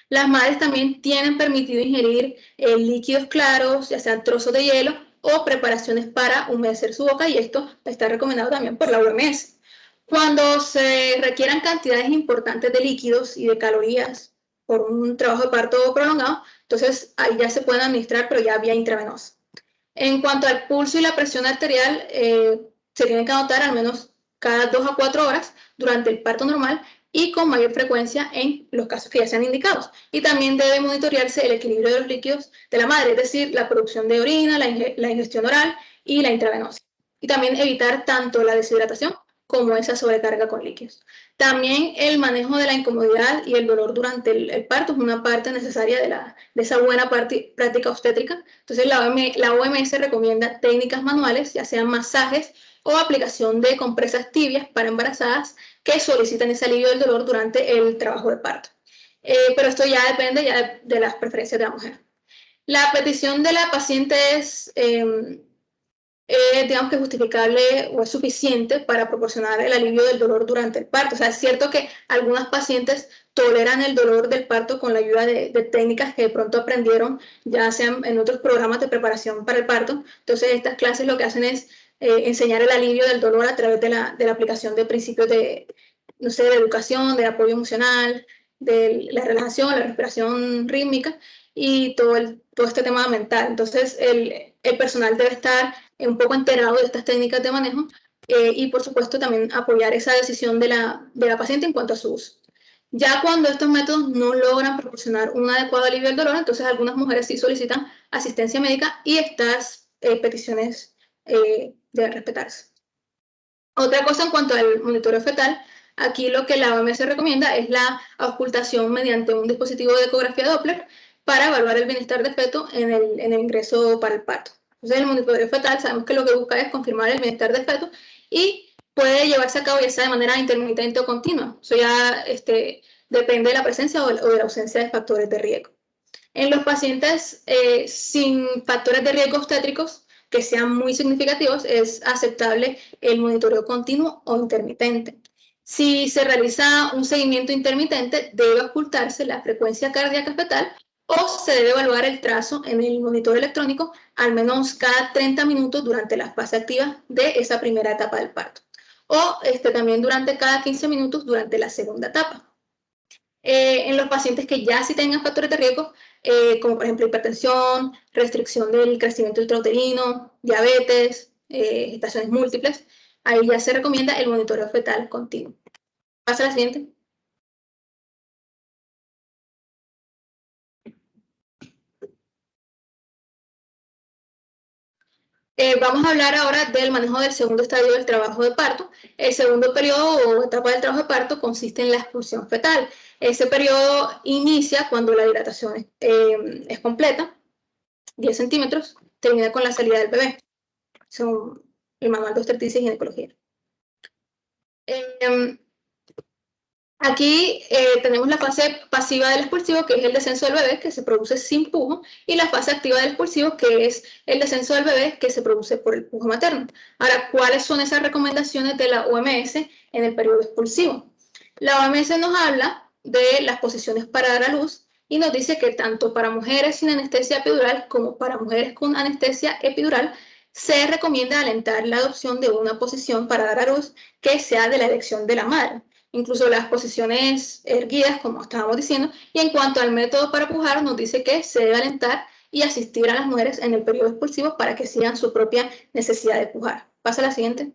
Las madres también tienen permitido ingerir líquidos claros, ya sean trozos de hielo o preparaciones para humedecer su boca, y esto está recomendado también por la OMS. Cuando se requieran cantidades importantes de líquidos y de calorías por un trabajo de parto prolongado, entonces ahí ya se pueden administrar, pero ya vía intravenosa. En cuanto al pulso y la presión arterial, se tienen que anotar al menos cada 2 a 4 horas durante el parto normal y con mayor frecuencia en los casos que ya sean indicados. Y también debe monitorearse el equilibrio de los líquidos de la madre, es decir, la producción de orina, la ingestión oral y la intravenosa. Y también evitar tanto la deshidratación como esa sobrecarga con líquidos. También el manejo de la incomodidad y el dolor durante el parto es una parte necesaria de esa buena práctica obstétrica. Entonces la OMS recomienda técnicas manuales, ya sean masajes o aplicación de compresas tibias para embarazadas que solicitan ese alivio del dolor durante el trabajo de parto. Pero esto ya depende de las preferencias de la mujer. La petición de la paciente es... digamos que justificable o es suficiente para proporcionar el alivio del dolor durante el parto. O sea, es cierto que algunas pacientes toleran el dolor del parto con la ayuda de técnicas que de pronto aprendieron, ya sean en otros programas de preparación para el parto. Entonces, estas clases lo que hacen es enseñar el alivio del dolor a través de la aplicación de principios de, no sé, de educación, de apoyo emocional, de la relajación, la respiración rítmica y todo este tema mental. Entonces, el personal debe estar un poco enterado de estas técnicas de manejo y, por supuesto, también apoyar esa decisión de la paciente en cuanto a su uso. Ya cuando estos métodos no logran proporcionar un adecuado alivio del dolor, entonces algunas mujeres sí solicitan asistencia médica y estas peticiones deben respetarse. Otra cosa en cuanto al monitoreo fetal, aquí lo que la OMS recomienda es la auscultación mediante un dispositivo de ecografía Doppler para evaluar el bienestar del feto en el ingreso para el parto. Entonces, el monitoreo fetal sabemos que lo que busca es confirmar el bienestar del feto y puede llevarse a cabo ya sea de manera intermitente o continua. Eso ya depende de la presencia o de la ausencia de factores de riesgo. En los pacientes sin factores de riesgo obstétricos que sean muy significativos, es aceptable el monitoreo continuo o intermitente. Si se realiza un seguimiento intermitente, debe ocultarse la frecuencia cardíaca fetal o se debe evaluar el trazo en el monitor electrónico al menos cada 30 minutos durante la fase activa de esa primera etapa del parto. O también durante cada 15 minutos durante la segunda etapa. En los pacientes que ya sí tengan factores de riesgo, como por ejemplo hipertensión, restricción del crecimiento intrauterino, diabetes, gestaciones múltiples, ahí ya se recomienda el monitoreo fetal continuo. Pasa a la siguiente. Vamos a hablar ahora del manejo del segundo estadio del trabajo de parto. El segundo periodo o etapa del trabajo de parto consiste en la expulsión fetal. Ese periodo inicia cuando la dilatación es completa, 10 centímetros, termina con la salida del bebé, según el manual de obstetricia y ginecología. Aquí tenemos la fase pasiva del expulsivo, que es el descenso del bebé, que se produce sin pujo, y la fase activa del expulsivo, que es el descenso del bebé, que se produce por el pujo materno. Ahora, ¿cuáles son esas recomendaciones de la OMS en el periodo expulsivo? La OMS nos habla de las posiciones para dar a luz y nos dice que tanto para mujeres sin anestesia epidural como para mujeres con anestesia epidural se recomienda alentar la adopción de una posición para dar a luz que sea de la elección de la madre. incluso las posiciones erguidas, como estábamos diciendo, y en cuanto al método para pujar, nos dice que se debe alentar y asistir a las mujeres en el periodo expulsivo para que sigan su propia necesidad de pujar. Pasa a la siguiente.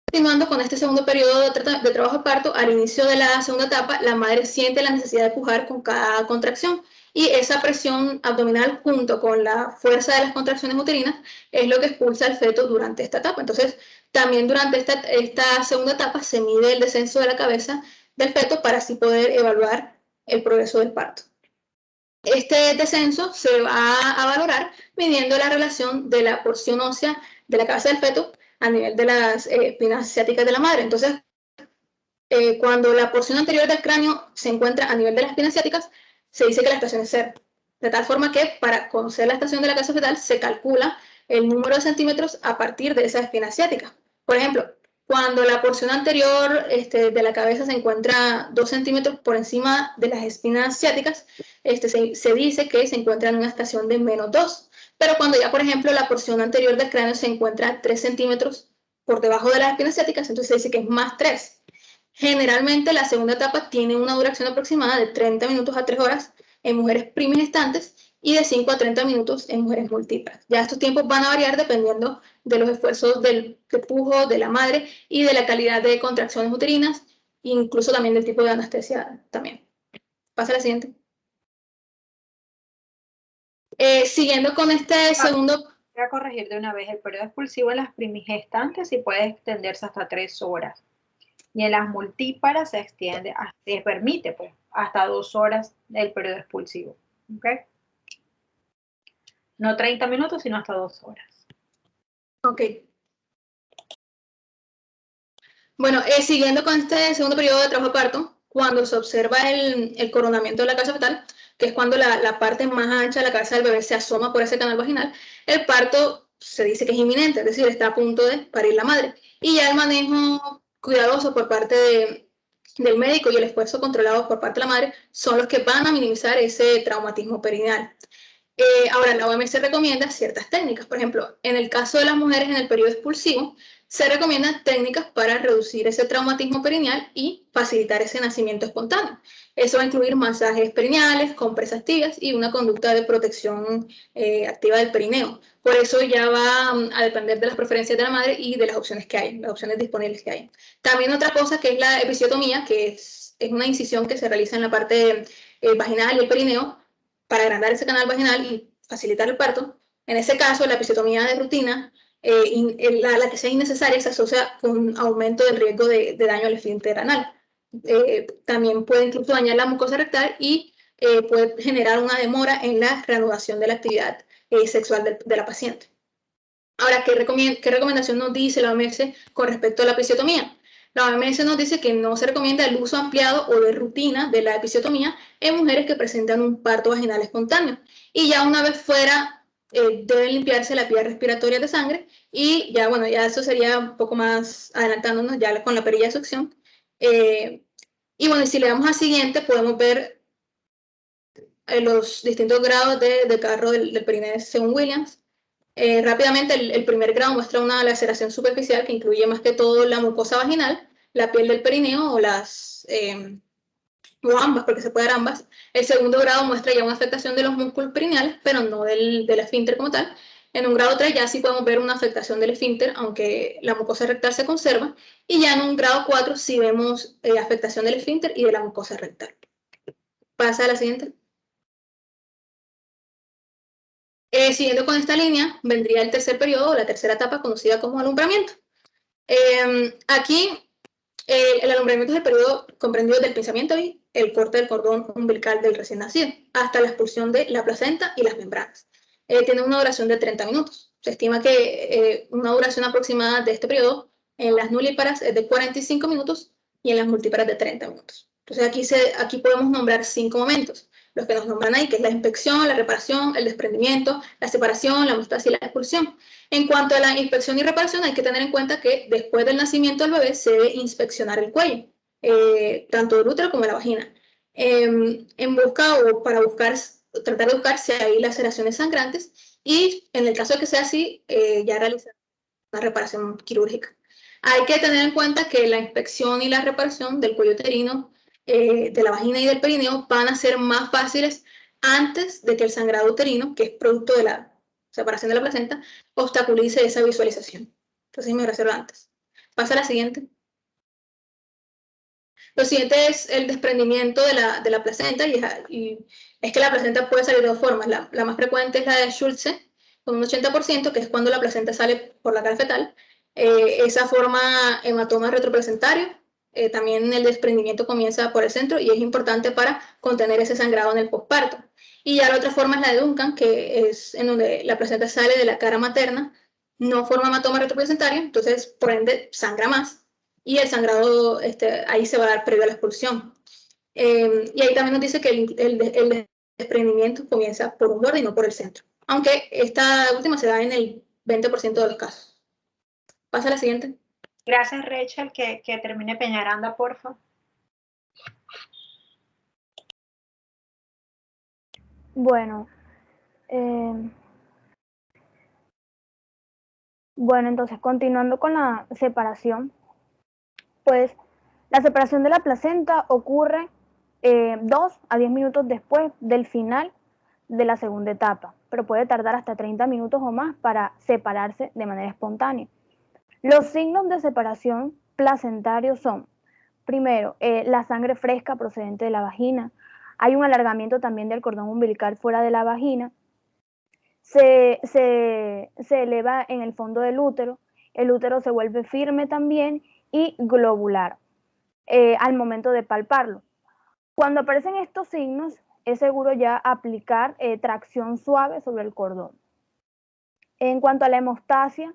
Continuando con este segundo periodo de trabajo de parto, al inicio de la segunda etapa, la madre siente la necesidad de pujar con cada contracción y esa presión abdominal junto con la fuerza de las contracciones uterinas es lo que expulsa al feto durante esta etapa. Entonces, también durante esta segunda etapa se mide el descenso de la cabeza del feto para así poder evaluar el progreso del parto. Este descenso se va a valorar midiendo la relación de la porción ósea de la cabeza del feto a nivel de las espinas ciáticas de la madre. Entonces, cuando la porción anterior del cráneo se encuentra a nivel de las espinas ciáticas, se dice que la estación es 0. De tal forma que para conocer la estación de la cabeza fetal se calcula el número de centímetros a partir de esas espinas ciáticas. Por ejemplo, cuando la porción anterior de la cabeza se encuentra 2 centímetros por encima de las espinas ciáticas, se dice que se encuentra en una estación de -2. Pero cuando ya, por ejemplo, la porción anterior del cráneo se encuentra 3 centímetros por debajo de las espinas ciáticas, entonces se dice que es +3. Generalmente la segunda etapa tiene una duración aproximada de 30 minutos a 3 horas en mujeres primigestantes y de 5 a 30 minutos en mujeres múltiples. Ya estos tiempos van a variar dependiendo de los esfuerzos del pujo de la madre y de la calidad de contracciones uterinas, incluso también del tipo de anestesia también. Pasa a la siguiente. Siguiendo con este segundo... Voy a corregir de una vez, el periodo expulsivo en las primigestantes sí puede extenderse hasta 3 horas. Y en las multíparas se extiende, se permite pues, hasta 2 horas el periodo expulsivo. ¿Okay? No 30 minutos, sino hasta 2 horas. Ok. Bueno, siguiendo con este segundo periodo de trabajo de parto, cuando se observa el coronamiento de la cabeza fetal, que es cuando la parte más ancha de la cabeza del bebé se asoma por ese canal vaginal, el parto se dice que es inminente, es decir, está a punto de parir la madre. Y ya el manejo cuidadoso por parte del médico y el esfuerzo controlado por parte de la madre son los que van a minimizar ese traumatismo perineal. Ahora, la OMS recomienda ciertas técnicas. Por ejemplo, en el caso de las mujeres en el periodo expulsivo, se recomiendan técnicas para reducir ese traumatismo perineal y facilitar ese nacimiento espontáneo. Eso va a incluir masajes perineales, compresas tibias y una conducta de protección activa del perineo. Por eso ya va a depender de las preferencias de la madre y de las opciones que hay, las opciones disponibles que hay. También otra cosa que es la episiotomía, que es una incisión que se realiza en la parte vaginal y el perineo, para agrandar ese canal vaginal y facilitar el parto. En ese caso, la episiotomía de rutina, la que sea innecesaria, se asocia con un aumento del riesgo de daño al esfínter anal. También puede incluso dañar la mucosa rectal y puede generar una demora en la reanudación de la actividad sexual de la paciente. Ahora, ¿qué recomendación nos dice la OMS con respecto a la episiotomía? La OMS nos dice que no se recomienda el uso ampliado o de rutina de la episiotomía en mujeres que presentan un parto vaginal espontáneo. Y ya una vez fuera, deben limpiarse las vías respiratorias de sangre y ya, bueno, ya eso sería un poco más adelantándonos ya con la perilla de succión. Y bueno, y si le damos a siguiente, podemos ver los distintos grados de desgarro del perineo según Williams. Rápidamente, el primer grado muestra una laceración superficial que incluye más que todo la mucosa vaginal, la piel del perineo o ambas, porque se puede dar ambas. El segundo grado muestra ya una afectación de los músculos perineales, pero no del esfínter como tal. En un grado 3 ya sí podemos ver una afectación del esfínter, aunque la mucosa rectal se conserva. Y ya en un grado 4 sí vemos afectación del esfínter y de la mucosa rectal. Pasa a la siguiente. Siguiendo con esta línea, vendría el tercer periodo, o la tercera etapa, conocida como alumbramiento. Aquí, el alumbramiento es el periodo comprendido del pinzamiento y el corte del cordón umbilical del recién nacido, hasta la expulsión de la placenta y las membranas. Tiene una duración de 30 minutos. Se estima que una duración aproximada de este periodo en las nulíparas es de 45 minutos y en las multíparas de 30 minutos. Entonces, aquí podemos nombrar 5 momentos. Los que nos nombran ahí, que es la inspección, la reparación, el desprendimiento, la separación, la hemostasia y la expulsión. En cuanto a la inspección y reparación, hay que tener en cuenta que después del nacimiento del bebé se debe inspeccionar el cuello, tanto del útero como de la vagina, en busca o para tratar de buscar si hay laceraciones sangrantes y en el caso de que sea así, ya realizar una reparación quirúrgica. Hay que tener en cuenta que la inspección y la reparación del cuello uterino, de la vagina y del perineo van a ser más fáciles antes de que el sangrado uterino, que es producto de la separación de la placenta, obstaculice esa visualización. Entonces me reservo antes. Pasa a la siguiente. Lo siguiente es el desprendimiento de la placenta, y es que la placenta puede salir de dos formas. La más frecuente es la de Schulze, con un 80%, que es cuando la placenta sale por la cara fetal. Esa forma hematoma retroplacentario. También el desprendimiento comienza por el centro y es importante para contener ese sangrado en el posparto. Y ya la otra forma es la de Duncan, que es en donde la placenta sale de la cara materna, no forma hematoma retroplacentario, entonces por ende sangra más y el sangrado ahí se va a dar previo a la expulsión. Y ahí también nos dice que el desprendimiento comienza por un borde y no por el centro, aunque esta última se da en el 20% de los casos. Pasa a la siguiente. Gracias, Rachel. Que termine Peñaranda, por favor. Bueno, entonces continuando con la separación, pues la separación de la placenta ocurre 2 a 10 minutos después del final de la segunda etapa, pero puede tardar hasta 30 minutos o más para separarse de manera espontánea. Los signos de separación placentario son, primero, la sangre fresca procedente de la vagina. Hay un alargamiento también del cordón umbilical fuera de la vagina. Se eleva en el fondo del útero. El útero se vuelve firme también y globular al momento de palparlo. Cuando aparecen estos signos, es seguro ya aplicar tracción suave sobre el cordón. En cuanto a la hemostasia,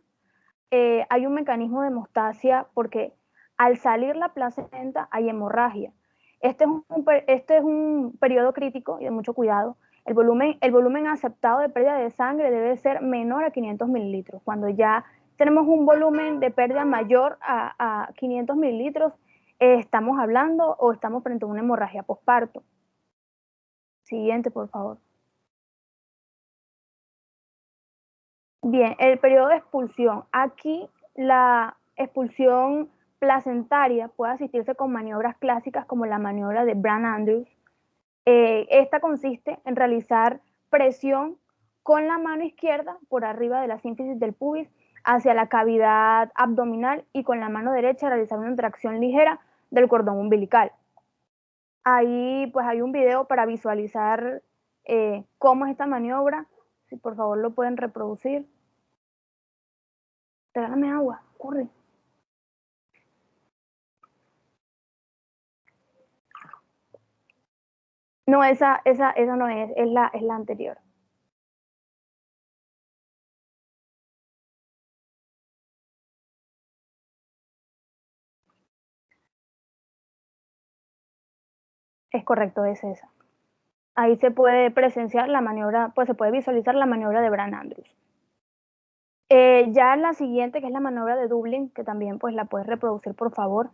hay un mecanismo de hemostasia porque al salir la placenta hay hemorragia. Este es un periodo crítico y de mucho cuidado. El volumen aceptado de pérdida de sangre debe ser menor a 500 mililitros. Cuando ya tenemos un volumen de pérdida mayor a 500 mililitros, estamos hablando o estamos frente a una hemorragia posparto. Siguiente, por favor. Bien, el periodo de expulsión. Aquí la expulsión placentaria puede asistirse con maniobras clásicas como la maniobra de Brandt-Andrews. Esta consiste en realizar presión con la mano izquierda por arriba de la sínfisis del pubis hacia la cavidad abdominal y con la mano derecha realizar una tracción ligera del cordón umbilical. Ahí pues hay un video para visualizar cómo es esta maniobra. Si por favor lo pueden reproducir. Regálame agua, corre. No, esa no es la anterior. Es correcto, es esa. Ahí se puede presenciar la maniobra, pues se puede visualizar la maniobra de Brandt-Andrews. Ya la siguiente, que es la maniobra de Dublin, que también pues la puedes reproducir, por favor.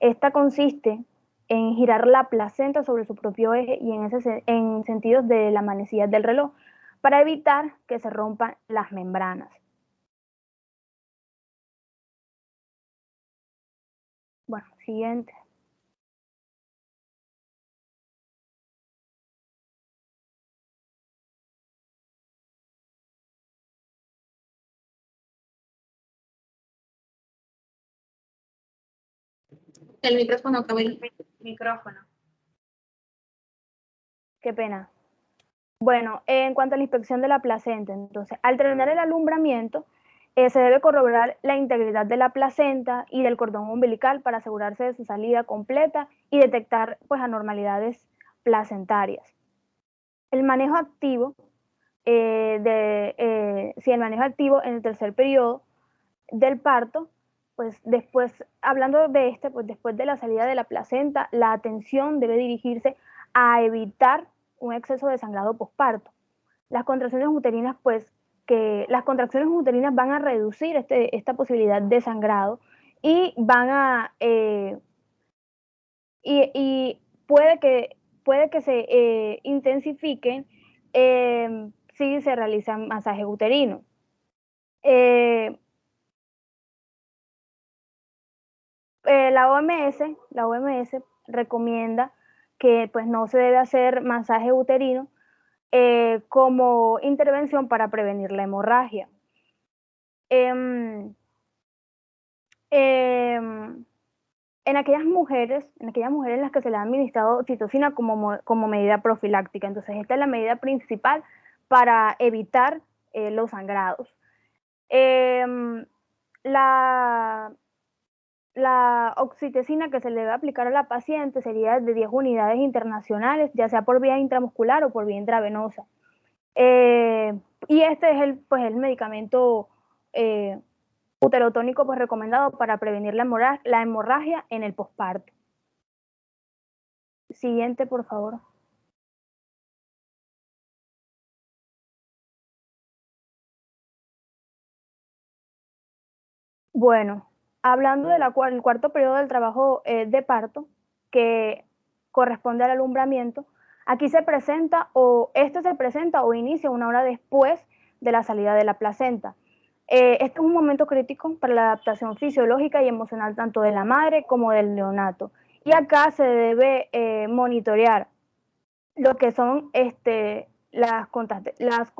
Esta consiste en girar la placenta sobre su propio eje y en sentidos de la manecilla del reloj para evitar que se rompan las membranas. Bueno, siguiente. El micrófono, Camila. Micrófono. Qué pena. Bueno, en cuanto a la inspección de la placenta, entonces, al terminar el alumbramiento, se debe corroborar la integridad de la placenta y del cordón umbilical para asegurarse de su salida completa y detectar pues, anormalidades placentarias. El manejo activo, el manejo activo en el tercer periodo del parto, pues después, hablando de pues después de la salida de la placenta, la atención debe dirigirse a evitar un exceso de sangrado posparto. Las contracciones uterinas, pues, las contracciones uterinas van a reducir esta posibilidad de sangrado y van a y puede que se intensifiquen si se realizan masajes uterinos. La OMS recomienda que pues no se debe hacer masaje uterino como intervención para prevenir la hemorragia. En aquellas mujeres en las que se le ha administrado oxitocina como medida profiláctica. Entonces, esta es la medida principal para evitar los sangrados. La oxitocina que se le debe aplicar a la paciente sería de 10 unidades internacionales, ya sea por vía intramuscular o por vía intravenosa. Y este es el medicamento uterotónico pues recomendado para prevenir la hemorragia en el posparto. Siguiente, por favor. Bueno, hablando del cuarto periodo del trabajo de parto, que corresponde al alumbramiento, aquí se presenta o inicia una hora después de la salida de la placenta. Este es un momento crítico para la adaptación fisiológica y emocional tanto de la madre como del neonato. Y acá se debe monitorear lo que son las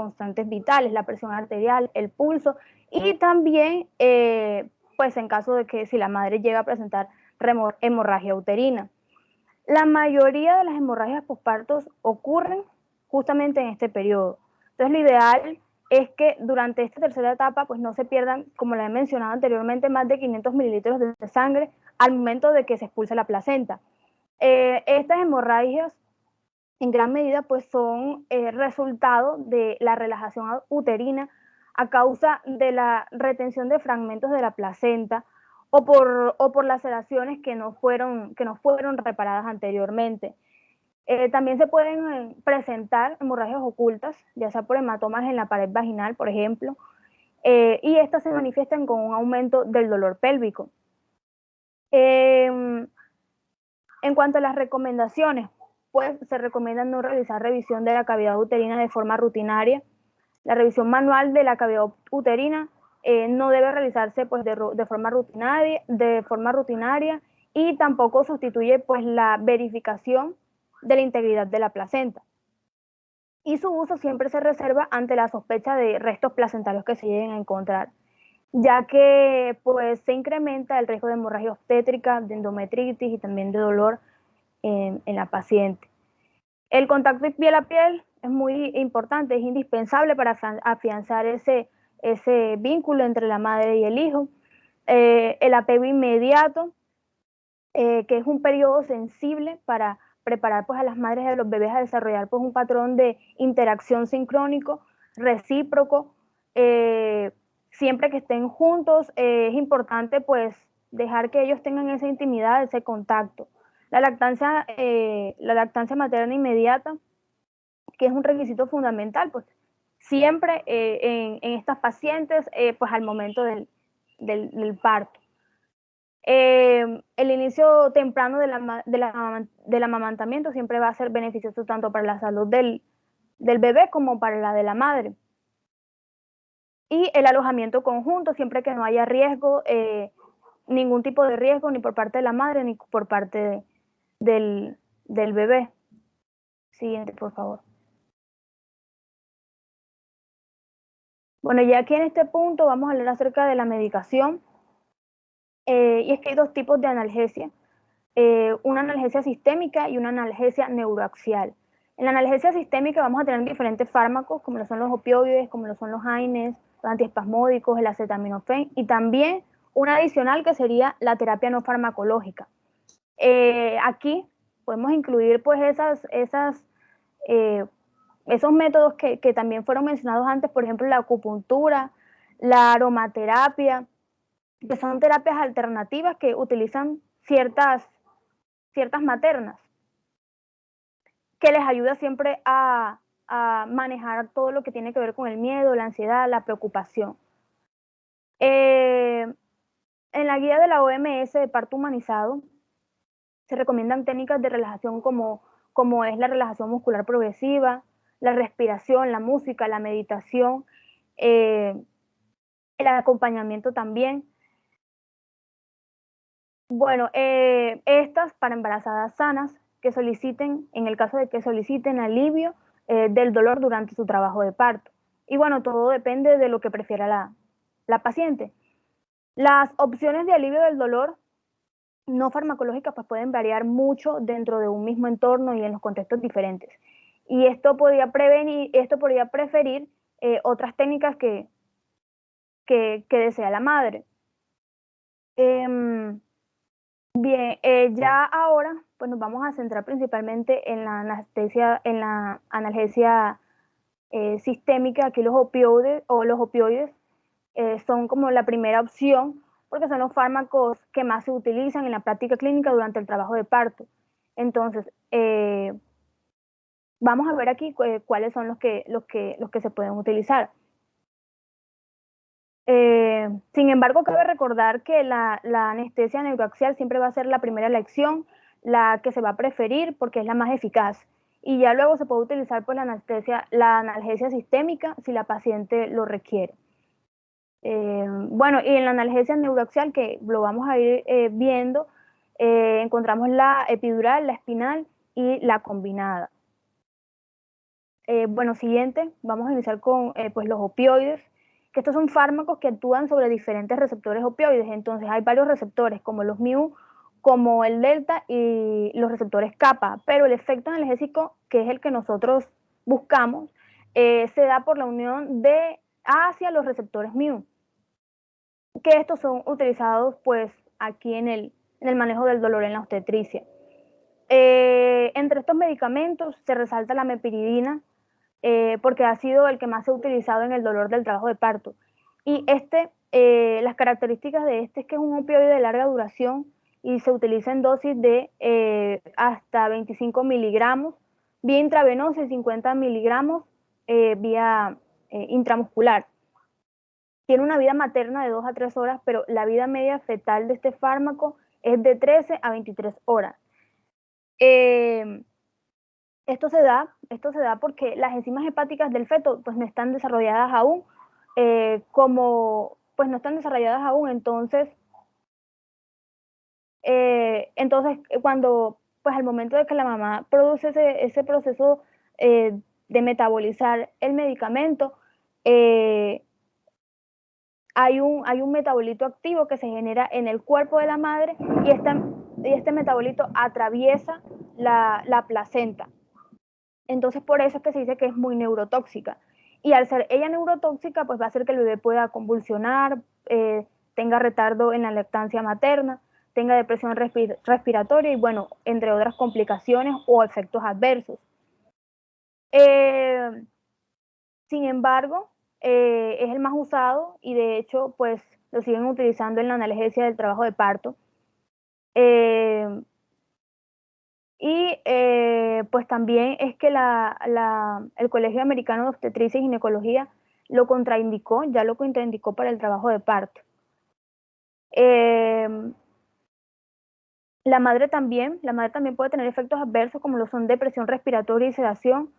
constantes vitales, la presión arterial, el pulso y también, pues en caso de que si la madre llega a presentar hemorragia uterina. La mayoría de las hemorragias pospartos ocurren justamente en este periodo. Entonces, lo ideal es que durante esta tercera etapa pues no se pierdan, como le he mencionado anteriormente, más de 500 mililitros de sangre al momento de que se expulse la placenta. Estas hemorragias en gran medida pues son resultado de la relajación uterina a causa de la retención de fragmentos de la placenta o por laceraciones que no fueron reparadas anteriormente. También se pueden presentar hemorragias ocultas, ya sea por hematomas en la pared vaginal, por ejemplo, y estas se manifiestan con un aumento del dolor pélvico. En cuanto a las recomendaciones, pues se recomienda no realizar revisión de la cavidad uterina de forma rutinaria. La revisión manual de la cavidad uterina no debe realizarse pues, de forma rutinaria y tampoco sustituye pues, la verificación de la integridad de la placenta. Y su uso siempre se reserva ante la sospecha de restos placentarios que se lleguen a encontrar, ya que pues, se incrementa el riesgo de hemorragia obstétrica, de endometritis y también de dolor en la paciente. El contacto piel a piel es muy importante, es indispensable para afianzar ese vínculo entre la madre y el hijo. El apego inmediato, que es un periodo sensible para preparar pues, a las madres y a los bebés a desarrollar pues, un patrón de interacción sincrónico, recíproco. Siempre que estén juntos, es importante pues, dejar que ellos tengan esa intimidad, ese contacto. La lactancia materna inmediata, que es un requisito fundamental, pues siempre en estas pacientes, pues al momento del parto. El inicio temprano del amamantamiento siempre va a ser beneficioso tanto para la salud del bebé como para la de la madre. Y el alojamiento conjunto, siempre que no haya riesgo, ningún tipo de riesgo ni por parte de la madre ni por parte del bebé. Siguiente, por favor. Bueno, ya aquí en este punto vamos a hablar acerca de la medicación. Y es que hay dos tipos de analgesia. Una analgesia sistémica y una analgesia neuroaxial. En la analgesia sistémica vamos a tener diferentes fármacos, como lo son los opioides, como lo son los AINES, los antiespasmódicos, el acetaminofén, y también una adicional que sería la terapia no farmacológica. Aquí podemos incluir pues esos métodos que también fueron mencionados antes, por ejemplo, la acupuntura, la aromaterapia, que son terapias alternativas que utilizan ciertas maternas, que les ayuda siempre a manejar todo lo que tiene que ver con el miedo, la ansiedad, la preocupación. En la guía de la OMS de parto humanizado se recomiendan técnicas de relajación como es la relajación muscular progresiva, la respiración, la música, la meditación, el acompañamiento también. Bueno, estas para embarazadas sanas que soliciten, en el caso de que soliciten alivio del dolor durante su trabajo de parto. Y bueno, todo depende de lo que prefiera la paciente. Las opciones de alivio del dolor no farmacológicas pues pueden variar mucho dentro de un mismo entorno y en los contextos diferentes. Y esto podría preferir otras técnicas que desea la madre. Bien, ya ahora pues nos vamos a centrar principalmente en la anestesia, en la analgesia sistémica. Aquí los opioides son como la primera opción porque son los fármacos que más se utilizan en la práctica clínica durante el trabajo de parto. Entonces, vamos a ver aquí cuáles son los que se pueden utilizar. Sin embargo, cabe recordar que la anestesia neuroaxial siempre va a ser la primera elección, la que se va a preferir porque es la más eficaz. Y ya luego se puede utilizar pues, la analgesia sistémica si la paciente lo requiere. Bueno, y en la analgesia neuroaxial, que lo vamos a ir viendo, encontramos la epidural, la espinal y la combinada. Bueno, siguiente, vamos a iniciar con pues los opioides, que estos son fármacos que actúan sobre diferentes receptores opioides. Entonces hay varios receptores como los mu, como el delta y los receptores kappa, pero el efecto analgésico, que es el que nosotros buscamos, se da por la unión de hacia los receptores mu, que estos son utilizados pues aquí en el manejo del dolor en la obstetricia. Entre estos medicamentos se resalta la mepiridina, porque ha sido el que más se ha utilizado en el dolor del trabajo de parto. Y las características de este es que es un opioide de larga duración y se utiliza en dosis de hasta 25 miligramos vía intravenosa y 50 miligramos vía intramuscular. Tiene una vida materna de 2 a 3 horas, pero la vida media fetal de este fármaco es de 13 a 23 horas. Esto se da porque las enzimas hepáticas del feto pues no están desarrolladas aún, entonces cuando pues al momento de que la mamá produce ese proceso de metabolizar el medicamento, hay un metabolito activo que se genera en el cuerpo de la madre y este metabolito atraviesa la placenta. Entonces, por eso es que se dice que es muy neurotóxica. Y al ser ella neurotóxica, pues va a hacer que el bebé pueda convulsionar, tenga retardo en la lactancia materna, tenga depresión respiratoria y, bueno, entre otras complicaciones o efectos adversos. Sin embargo, es el más usado y, de hecho, pues lo siguen utilizando en la analgesia del trabajo de parto. Y pues también es que el Colegio Americano de Obstetricia y Ginecología lo contraindicó, ya lo contraindicó para el trabajo de parto. La madre también puede tener efectos adversos como lo son depresión respiratoria y sedación.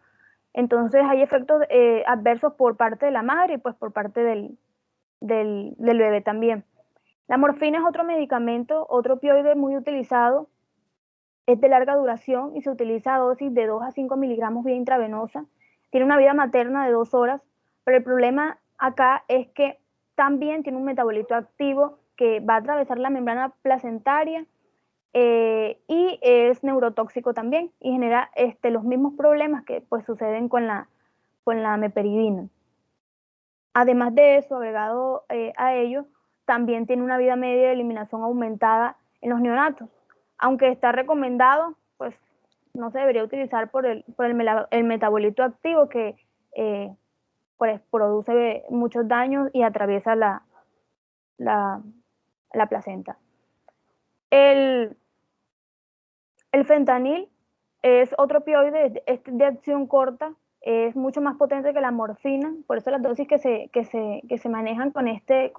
Entonces hay efectos adversos por parte de la madre y pues por parte del bebé también. La morfina es otro medicamento, otro opioide muy utilizado. Es de larga duración y se utiliza a dosis de 2 a 5 miligramos vía intravenosa. Tiene una vida materna de 2 horas, pero el problema acá es que también tiene un metabolito activo que va a atravesar la membrana placentaria y es neurotóxico también y genera los mismos problemas que pues suceden con la meperidina. Además de eso, agregado a ello, también tiene una vida media de eliminación aumentada en los neonatos. Aunque está recomendado, pues no se debería utilizar por el metabolito activo que pues, produce muchos daños y atraviesa la placenta. El fentanil es otro opioide de acción corta, es mucho más potente que la morfina, por eso las dosis que se manejan con este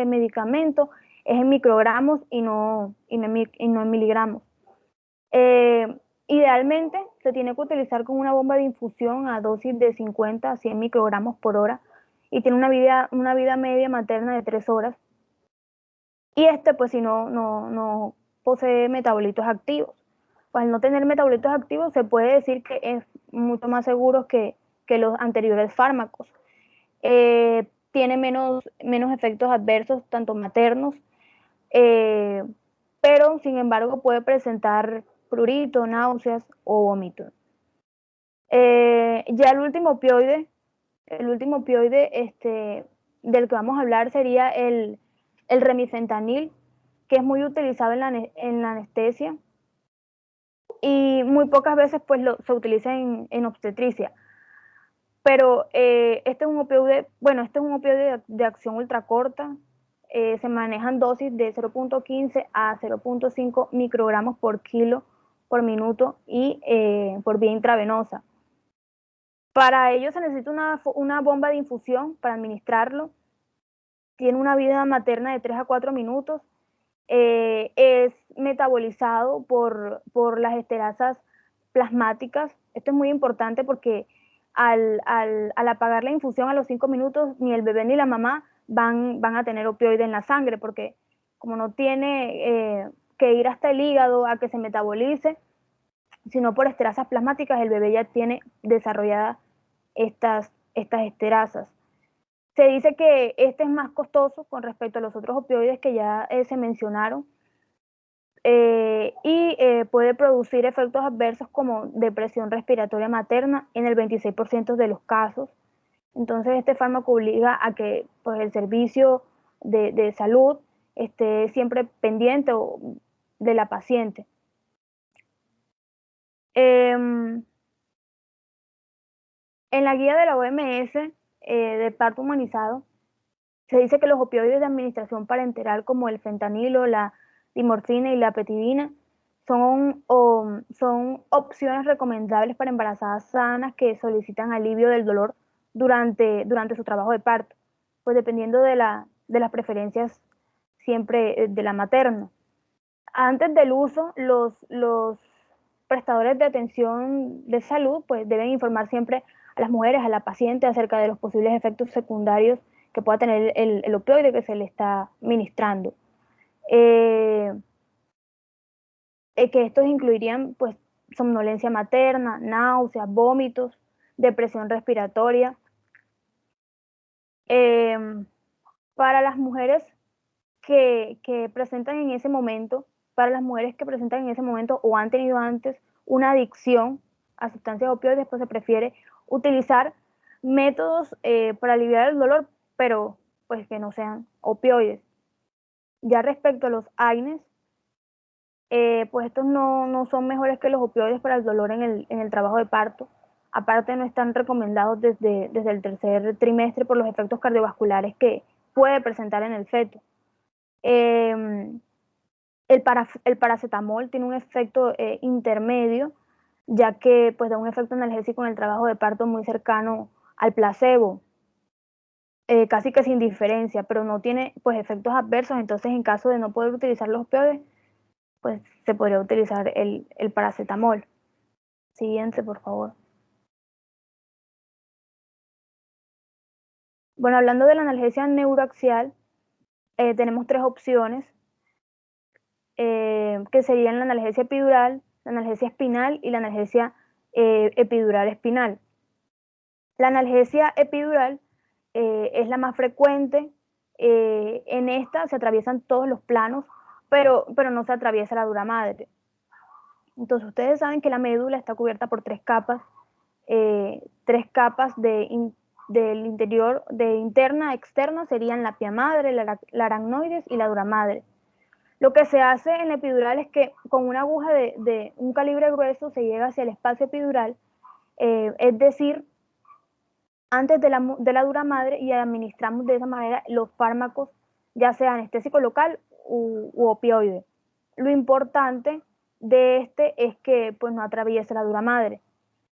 medicamento es en microgramos y no en miligramos. Idealmente se tiene que utilizar con una bomba de infusión a dosis de 50 a 100 microgramos por hora y tiene una vida media materna de 3 horas. Y pues si no posee metabolitos activos. Pues al no tener metabolitos activos se puede decir que es mucho más seguro que los anteriores fármacos. Tiene menos efectos adversos, tanto maternos, pero sin embargo puede presentar prurito, náuseas o vómitos. Ya el último opioide del que vamos a hablar sería el remifentanil, que es muy utilizado en la anestesia y muy pocas veces pues se utiliza en obstetricia. Pero este es un opioide, de acción ultracorta. Se manejan dosis de 0.15 a 0.5 microgramos por kilo por minuto y por vía intravenosa. Para ello se necesita una bomba de infusión para administrarlo. Tiene una vida materna de 3 a 4 minutos. Es metabolizado por las esterasas plasmáticas. Esto es muy importante porque al apagar la infusión a los 5 minutos, ni el bebé ni la mamá van a tener opioide en la sangre, porque como no tiene que ir hasta el hígado a que se metabolice, sino por esterasas plasmáticas, el bebé ya tiene desarrolladas estas esterasas. Se dice que este es más costoso con respecto a los otros opioides que ya se mencionaron, y puede producir efectos adversos como depresión respiratoria materna en el 26% de los casos. Entonces este fármaco obliga a que pues, el servicio de salud esté siempre pendiente de la paciente. En la guía de la OMS de parto humanizado se dice que los opioides de administración parenteral como el fentanilo, la dimorfina y la petidina son opciones recomendables para embarazadas sanas que solicitan alivio del dolor durante su trabajo de parto, pues dependiendo de las preferencias siempre de la materna. Antes del uso, los prestadores de atención de salud pues deben informar siempre a las mujeres, a la paciente, acerca de los posibles efectos secundarios que pueda tener el opioide que se le está ministrando. Que estos incluirían pues somnolencia materna, náuseas, vómitos, depresión respiratoria. Para las mujeres que presentan en ese momento, o han tenido antes una adicción a sustancias opioides, pues se prefiere utilizar métodos para aliviar el dolor, pero pues que no sean opioides. Ya respecto a los AINES, pues estos no son mejores que los opioides para el dolor en el trabajo de parto. Aparte no están recomendados desde el tercer trimestre por los efectos cardiovasculares que puede presentar en el feto. El paracetamol tiene un efecto intermedio, ya que pues da un efecto analgésico en el trabajo de parto muy cercano al placebo, casi que sin diferencia, pero no tiene pues efectos adversos. Entonces en caso de no poder utilizar los opioides, pues se podría utilizar el paracetamol. Siguiente, por favor. Bueno, hablando de la analgesia neuroaxial, tenemos 3 opciones, que serían la analgesia epidural, la analgesia espinal y la analgesia epidural espinal. La analgesia epidural es la más frecuente. En esta se atraviesan todos los planos, pero no se atraviesa la dura madre. Entonces ustedes saben que la médula está cubierta por 3 capas, del interior, de interna a externa serían la pia madre, la aracnoides y la dura madre. Lo que se hace en la epidural es que con una aguja de un calibre grueso se llega hacia el espacio epidural, es decir, antes de la dura madre, y administramos de esa manera los fármacos, ya sea anestésico local u opioide. Lo importante de este es que pues, no atraviesa la dura madre.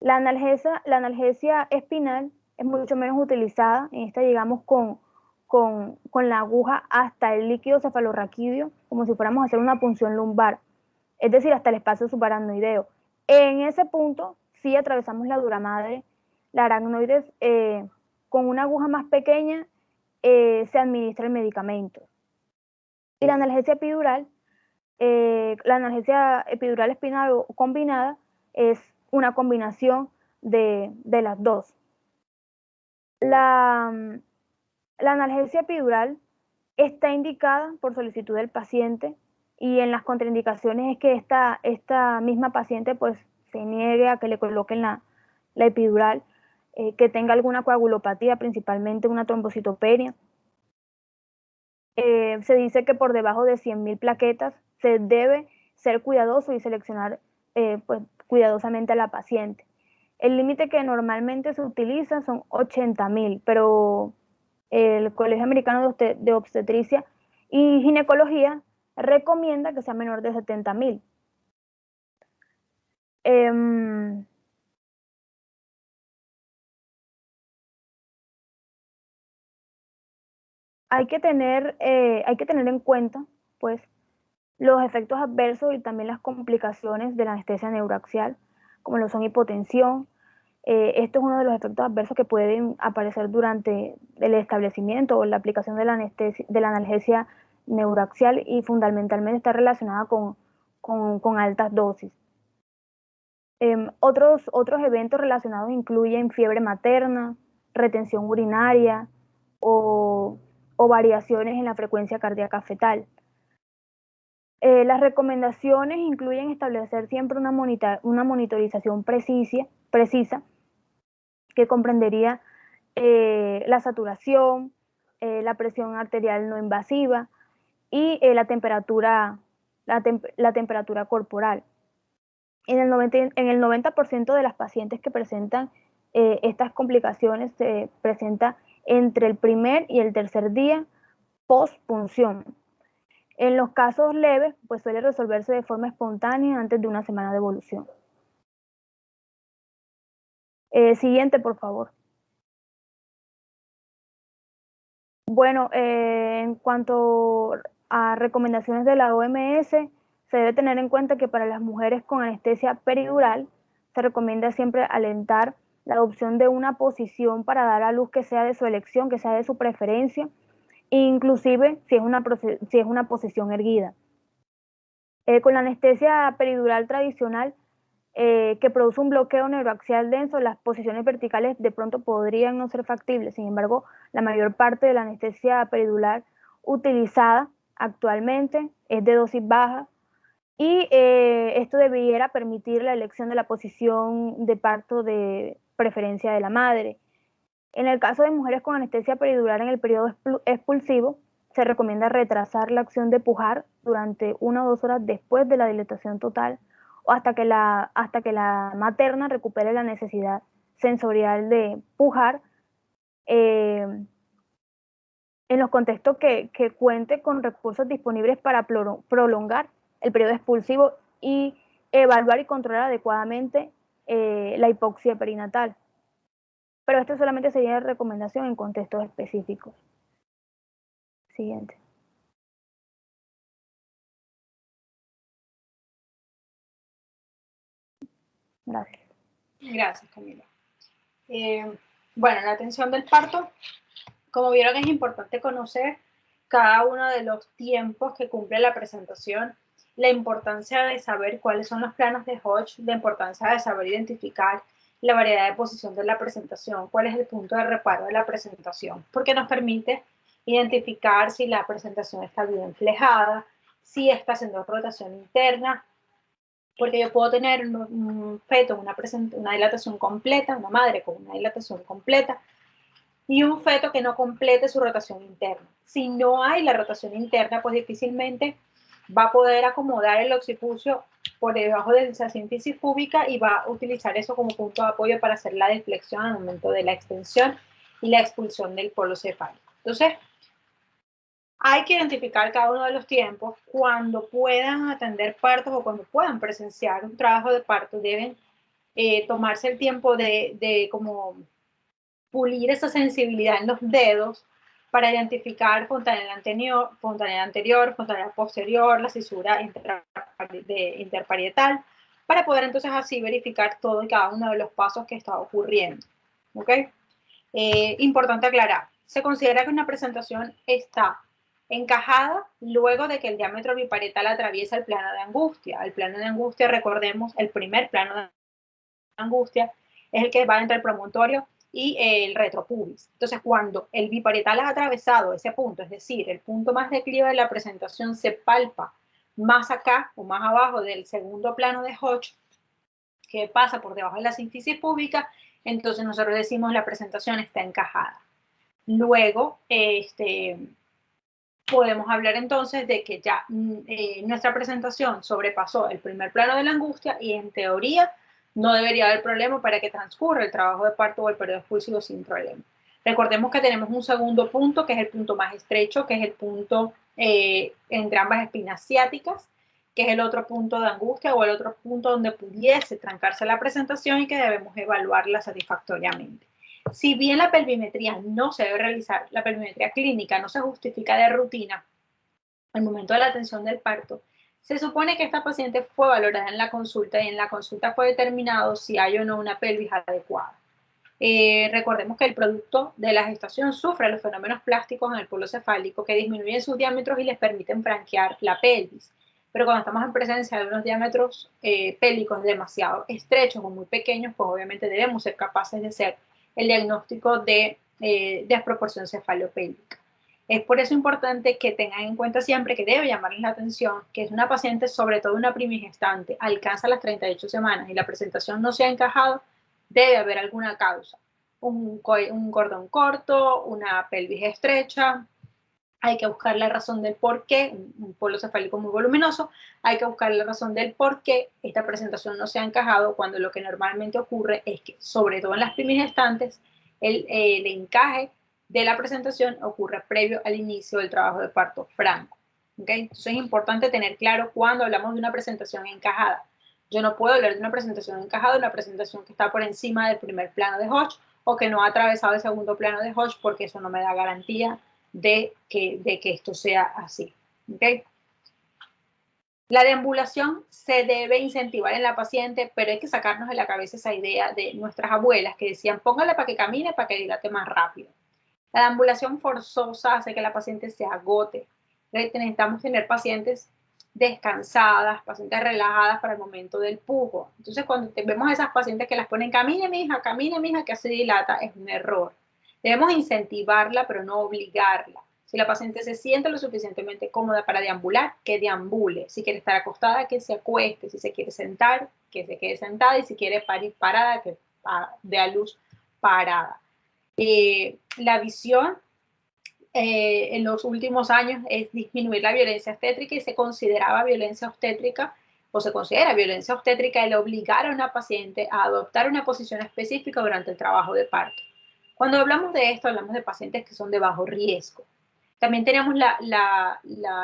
La analgesia espinal es mucho menos utilizada. En esta llegamos con la aguja hasta el líquido cefalorraquídeo, como si fuéramos a hacer una punción lumbar, es decir, hasta el espacio subaracnoideo. En ese punto sí atravesamos la dura madre. La aracnoides, con una aguja más pequeña, se administra el medicamento. Y la analgesia epidural la analgesia epidural espinal o combinada es una combinación de las dos. La analgesia epidural está indicada por solicitud del paciente, y en las contraindicaciones es que esta misma paciente pues se niegue a que le coloquen la epidural, que tenga alguna coagulopatía, principalmente una trombocitopenia. Se dice que por debajo de 100.000 plaquetas se debe ser cuidadoso y seleccionar pues, cuidadosamente a la paciente. El límite que normalmente se utiliza son 80.000, pero el Colegio Americano de Obstetricia y Ginecología recomienda que sea menor de 70.000. Hay que tener en cuenta, pues, los efectos adversos y también las complicaciones de la anestesia neuroaxial, como lo son hipotensión. Esto es uno de los efectos adversos que pueden aparecer durante el establecimiento o la aplicación de la analgesia neuroaxial, y fundamentalmente está relacionada con altas dosis. Otros eventos relacionados incluyen fiebre materna, retención urinaria o variaciones en la frecuencia cardíaca fetal. Las recomendaciones incluyen establecer siempre una monitorización precisa que comprendería la saturación, la presión arterial no invasiva y la temperatura corporal. En el 90% de las pacientes que presentan estas complicaciones se presenta entre el primer y el tercer día post-punción. En los casos leves, pues suele resolverse de forma espontánea antes de una semana de evolución. Siguiente, por favor. Bueno, en cuanto a recomendaciones de la OMS, se debe tener en cuenta que para las mujeres con anestesia peridural se recomienda siempre alentar la adopción de una posición para dar a luz que sea de su elección, que sea de su preferencia, inclusive si es una posición erguida. Con la anestesia peridural tradicional, que produce un bloqueo neuroaxial denso, las posiciones verticales de pronto podrían no ser factibles. Sin embargo, la mayor parte de la anestesia peridural utilizada actualmente es de dosis baja, y esto debiera permitir la elección de la posición de parto de preferencia de la madre. En el caso de mujeres con anestesia peridural en el periodo expulsivo, se recomienda retrasar la acción de pujar durante 1 o 2 horas después de la dilatación total, o hasta que la materna recupere la necesidad sensorial de pujar, en los contextos que cuente con recursos disponibles para prolongar el periodo expulsivo y evaluar y controlar adecuadamente la hipoxia perinatal. Pero esto solamente sería recomendación en contextos específicos. Siguiente. Gracias. Gracias, Camila. Bueno, la atención del parto, como vieron, es importante conocer cada uno de los tiempos que cumple la presentación, la importancia de saber cuáles son los planos de Hodge, la importancia de saber identificar la variedad de posición de la presentación, cuál es el punto de reparo de la presentación, porque nos permite identificar si la presentación está bien flejada, si está haciendo rotación interna, porque yo puedo tener un feto, una dilatación completa, una madre con una dilatación completa, y un feto que no complete su rotación interna. Si no hay la rotación interna, pues difícilmente va a poder acomodar el occipucio por debajo de la síntesis púbica y va a utilizar eso como punto de apoyo para hacer la deflexión al momento de la extensión y la expulsión del polo cefálico. Entonces, hay que identificar cada uno de los tiempos. Cuando puedan atender partos o cuando puedan presenciar un trabajo de parto, deben tomarse el tiempo de como pulir esa sensibilidad en los dedos para identificar fontanela anterior, fontanela posterior, la cisura interparietal, para poder entonces así verificar todo y cada uno de los pasos que está ocurriendo. ¿Ok? Importante aclarar, se considera que una presentación está Encajada luego de que el diámetro biparietal atraviesa el plano de angustia. El plano de angustia, recordemos, el primer plano de angustia es el que va entre el promontorio y el retropubis. Entonces, cuando el biparietal ha atravesado ese punto, es decir, el punto más declive de la presentación se palpa más acá o más abajo del segundo plano de Hodge, que pasa por debajo de la sínfisis púbica, entonces nosotros decimos la presentación está encajada. Luego, podemos hablar entonces de que ya nuestra presentación sobrepasó el primer plano de la angustia y en teoría no debería haber problema para que transcurra el trabajo de parto o el periodo expulsivo sin problema. Recordemos que tenemos un segundo punto, que es el punto más estrecho, que es el punto entre ambas espinas ciáticas, que es el otro punto de angustia o el otro punto donde pudiese trancarse la presentación y que debemos evaluarla satisfactoriamente. Si bien la pelvimetría no se debe realizar, la pelvimetría clínica no se justifica de rutina al momento de la atención del parto, se supone que esta paciente fue valorada en la consulta y en la consulta fue determinado si hay o no una pelvis adecuada. Recordemos que el producto de la gestación sufre los fenómenos plásticos en el polo cefálico que disminuyen sus diámetros y les permiten franquear la pelvis. Pero cuando estamos en presencia de unos diámetros pélvicos demasiado estrechos o muy pequeños, pues obviamente debemos ser capaces de hacer el diagnóstico de desproporción cefalopélvica. Es por eso importante que tengan en cuenta siempre que debe llamarles la atención que es una paciente, sobre todo una primigestante, alcanza las 38 semanas y la presentación no se ha encajado, debe haber alguna causa. Un cordón corto, una pelvis estrecha, hay que buscar la razón del por qué, un polo cefálico muy voluminoso, hay que buscar la razón del por qué esta presentación no se ha encajado cuando lo que normalmente ocurre es que, sobre todo en las primigestantes, el encaje de la presentación ocurre previo al inicio del trabajo de parto franco. ¿Okay? Entonces es importante tener claro cuando hablamos de una presentación encajada. Yo no puedo hablar de una presentación encajada, una presentación que está por encima del primer plano de Hodge o que no ha atravesado el segundo plano de Hodge, porque eso no me da garantía de que esto sea así. ¿Okay? La deambulación se debe incentivar en la paciente, pero hay que sacarnos de la cabeza esa idea de nuestras abuelas que decían, póngale para que camine, para que dilate más rápido. La deambulación forzosa hace que la paciente se agote. Necesitamos tener pacientes descansadas, pacientes relajadas para el momento del pujo. Entonces, cuando vemos a esas pacientes que las ponen, camine, mija, que se dilata, es un error. Debemos incentivarla, pero no obligarla. Si la paciente se siente lo suficientemente cómoda para deambular, que deambule. Si quiere estar acostada, que se acueste. Si se quiere sentar, que se quede sentada. Y si quiere parir parada, que dé a luz parada. La visión en los últimos años es disminuir la violencia obstétrica y se consideraba violencia obstétrica o se considera violencia obstétrica el obligar a una paciente a adoptar una posición específica durante el trabajo de parto. Cuando hablamos de esto, hablamos de pacientes que son de bajo riesgo. También tenemos la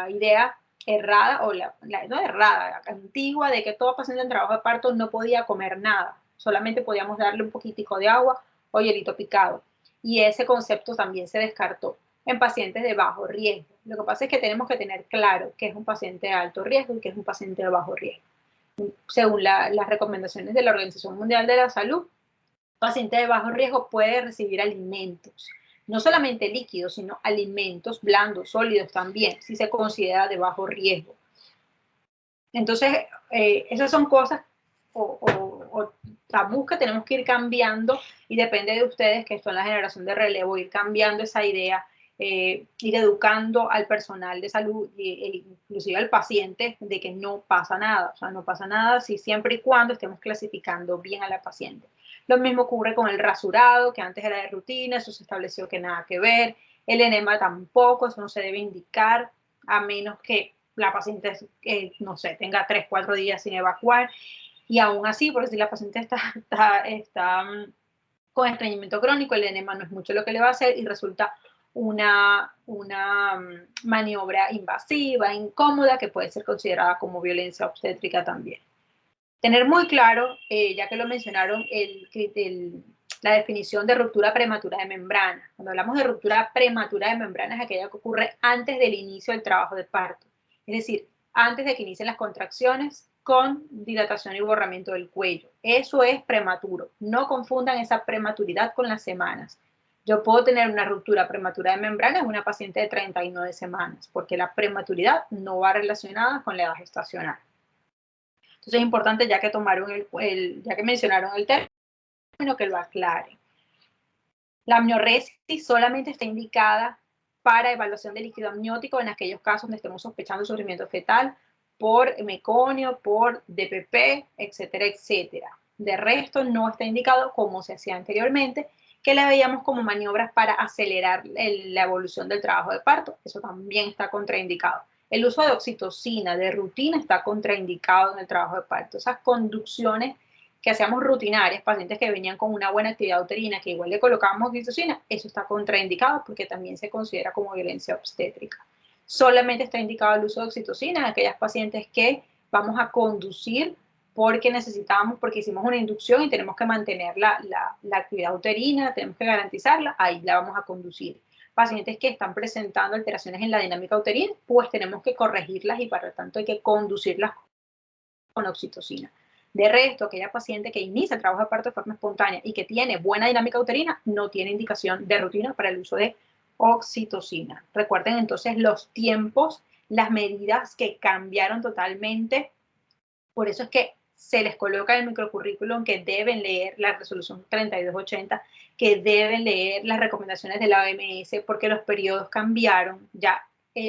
idea errada, o no errada, antigua, de que todo paciente en trabajo de parto no podía comer nada, solamente podíamos darle un poquitico de agua o hielito picado. Y ese concepto también se descartó en pacientes de bajo riesgo. Lo que pasa es que tenemos que tener claro qué es un paciente de alto riesgo y qué es un paciente de bajo riesgo. Según las recomendaciones de la Organización Mundial de la Salud, paciente de bajo riesgo puede recibir alimentos, no solamente líquidos, sino alimentos blandos, sólidos también, si se considera de bajo riesgo. Entonces, esas son cosas o tabús que tenemos que ir cambiando y depende de ustedes, que son la generación de relevo, ir cambiando esa idea, ir educando al personal de salud e inclusive al paciente de que no pasa nada. O sea, no pasa nada si siempre y cuando estemos clasificando bien a la paciente. Lo mismo ocurre con el rasurado, que antes era de rutina, eso se estableció que nada que ver. El enema tampoco, eso no se debe indicar, a menos que la paciente, no sé, tenga 3, 4 días sin evacuar. Y aún así, porque si la paciente está con estreñimiento crónico, el enema no es mucho lo que le va a hacer y resulta una maniobra invasiva, incómoda, que puede ser considerada como violencia obstétrica también. Tener muy claro, ya que lo mencionaron, la definición de ruptura prematura de membrana. Cuando hablamos de ruptura prematura de membrana es aquella que ocurre antes del inicio del trabajo de parto. Es decir, antes de que inicien las contracciones con dilatación y borramiento del cuello. Eso es prematuro. No confundan esa prematuridad con las semanas. Yo puedo tener una ruptura prematura de membrana en una paciente de 39 semanas, porque la prematuridad no va relacionada con la edad gestacional. Entonces es importante, ya que ya que mencionaron el término, que lo aclaren. La amnioresis solamente está indicada para evaluación de líquido amniótico en aquellos casos donde estemos sospechando sufrimiento fetal por meconio, por DPP, etcétera, etcétera. De resto, no está indicado, como se hacía anteriormente, que la veíamos como maniobras para acelerar la evolución del trabajo de parto. Eso también está contraindicado. El uso de oxitocina de rutina está contraindicado en el trabajo de parto. Esas conducciones que hacíamos rutinarias, pacientes que venían con una buena actividad uterina, que igual le colocábamos oxitocina, eso está contraindicado porque también se considera como violencia obstétrica. Solamente está indicado el uso de oxitocina en aquellas pacientes que vamos a conducir porque necesitamos, porque hicimos una inducción y tenemos que mantener la actividad uterina, tenemos que garantizarla, ahí la vamos a conducir. Pacientes que están presentando alteraciones en la dinámica uterina, pues tenemos que corregirlas y para tanto hay que conducirlas con oxitocina. De resto, aquella paciente que inicia el trabajo de parto de forma espontánea y que tiene buena dinámica uterina, no tiene indicación de rutina para el uso de oxitocina. Recuerden entonces los tiempos, las medidas que cambiaron totalmente. Por eso es que se les coloca en el microcurrículum que deben leer la resolución 3280, que deben leer las recomendaciones de la OMS, porque los periodos cambiaron. Ya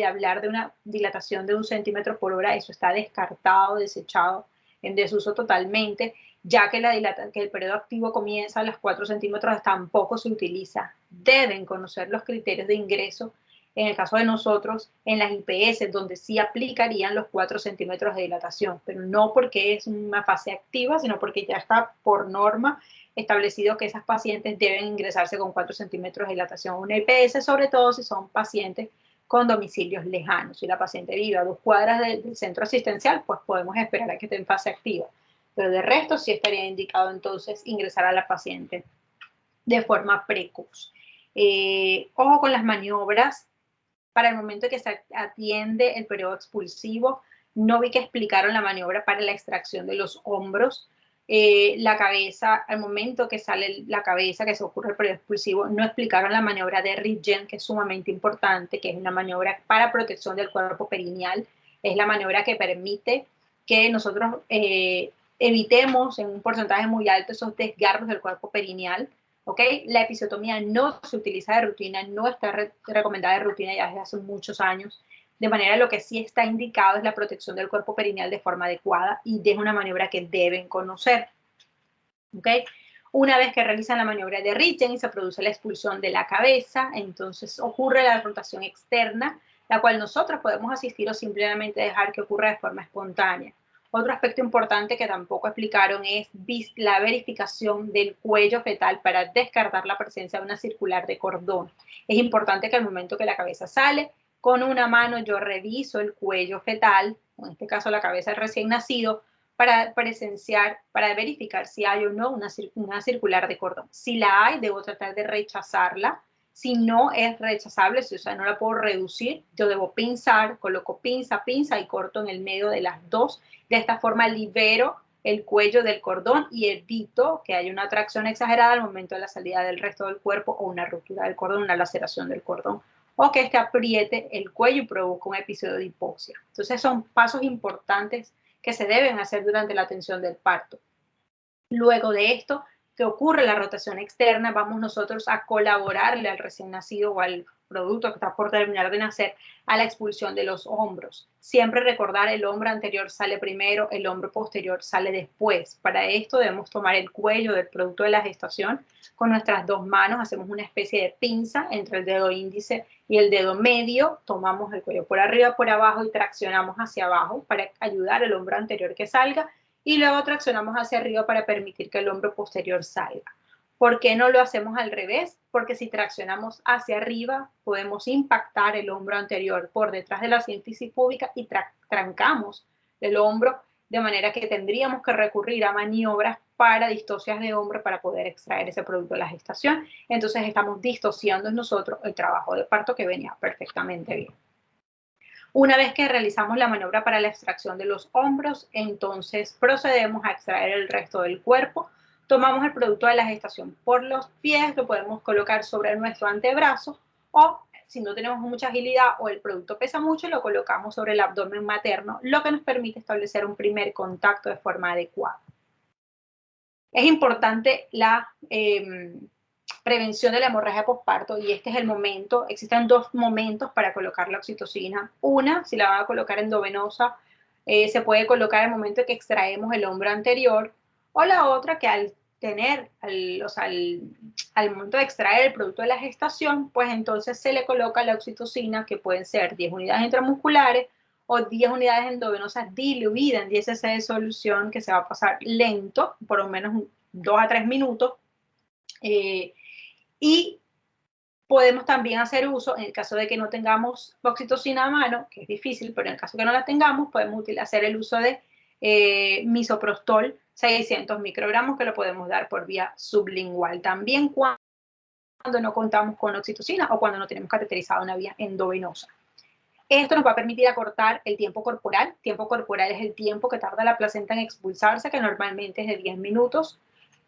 hablar de una dilatación de 1 centímetro por hora, eso está descartado, desechado, en desuso totalmente, ya que el periodo activo comienza a los 4 centímetros, tampoco se utiliza. Deben conocer los criterios de ingreso. En el caso de nosotros, en las IPS, donde sí aplicarían los 4 centímetros de dilatación, pero no porque es una fase activa, sino porque ya está por norma establecido que esas pacientes deben ingresarse con 4 centímetros de dilatación. Una IPS, sobre todo si son pacientes con domicilios lejanos. Si la paciente vive a 2 cuadras del centro asistencial, pues podemos esperar a que esté en fase activa. Pero de resto, sí estaría indicado entonces ingresar a la paciente de forma precoz. Ojo con las maniobras. Para el momento que se atiende el periodo expulsivo, no vi que explicaron la maniobra para la extracción de los hombros. La cabeza, al momento que sale la cabeza, que se ocurre el periodo expulsivo, no explicaron la maniobra de Ridgen, que es sumamente importante, que es una maniobra para protección del cuerpo perineal. Es la maniobra que permite que nosotros evitemos en un porcentaje muy alto esos desgarros del cuerpo perineal. ¿Okay? La episiotomía no se utiliza de rutina, no está recomendada de rutina ya desde hace muchos años, de manera lo que sí está indicado es la protección del cuerpo perineal de forma adecuada y es una maniobra que deben conocer. ¿Okay? Una vez que realizan la maniobra de Ridgen y se produce la expulsión de la cabeza, entonces ocurre la rotación externa, la cual nosotros podemos asistir o simplemente dejar que ocurra de forma espontánea. Otro aspecto importante que tampoco explicaron es la verificación del cuello fetal para descartar la presencia de una circular de cordón. Es importante que al momento que la cabeza sale, con una mano yo reviso el cuello fetal, en este caso la cabeza del recién nacido, para verificar si hay o no una circular de cordón. Si la hay, debo tratar de rechazarla. Si no es rechazable, o sea, no la puedo reducir, yo debo pinzar, coloco pinza y corto en el medio de las dos. De esta forma libero el cuello del cordón y evito que haya una tracción exagerada al momento de la salida del resto del cuerpo o una ruptura del cordón, una laceración del cordón, o que este apriete el cuello y provoque un episodio de hipoxia. Entonces son pasos importantes que se deben hacer durante la atención del parto. Luego de esto, que ocurre la rotación externa, vamos nosotros a colaborarle al recién nacido o al producto que está por terminar de nacer a la expulsión de los hombros. Siempre recordar, el hombro anterior sale primero, el hombro posterior sale después. Para esto debemos tomar el cuello del producto de la gestación con nuestras dos manos, hacemos una especie de pinza entre el dedo índice y el dedo medio, tomamos el cuello por arriba, por abajo y traccionamos hacia abajo para ayudar al hombro anterior que salga y luego traccionamos hacia arriba para permitir que el hombro posterior salga. ¿Por qué no lo hacemos al revés? Porque si traccionamos hacia arriba, podemos impactar el hombro anterior por detrás de la sínfisis púbica y trancamos el hombro, de manera que tendríamos que recurrir a maniobras para distocias de hombro para poder extraer ese producto de la gestación. Entonces estamos distociando en nosotros el trabajo de parto que venía perfectamente bien. Una vez que realizamos la maniobra para la extracción de los hombros, entonces procedemos a extraer el resto del cuerpo, Tomamos el producto de la gestación por los pies, lo podemos colocar sobre nuestro antebrazo o si no tenemos mucha agilidad o el producto pesa mucho, lo colocamos sobre el abdomen materno, lo que nos permite establecer un primer contacto de forma adecuada. Es importante la prevención de la hemorragia posparto y este es el momento. Existen dos momentos para colocar la oxitocina. Una, si la van a colocar endovenosa, se puede colocar en el momento en que extraemos el hombro anterior, o la otra que al momento de extraer el producto de la gestación, pues entonces se le coloca la oxitocina, que pueden ser 10 unidades intramusculares o 10 unidades endovenosas diluidas en 10 cc de solución, que se va a pasar lento, por lo menos 2 a 3 minutos. Y podemos también hacer uso, en el caso de que no tengamos oxitocina a mano, que es difícil, pero en el caso de que no la tengamos, podemos hacer el uso de misoprostol 600 microgramos, que lo podemos dar por vía sublingual. También cuando no contamos con oxitocina o cuando no tenemos cateterizada una vía endovenosa. Esto nos va a permitir acortar el tiempo corporal. Tiempo corporal es el tiempo que tarda la placenta en expulsarse, que normalmente es de 10 minutos.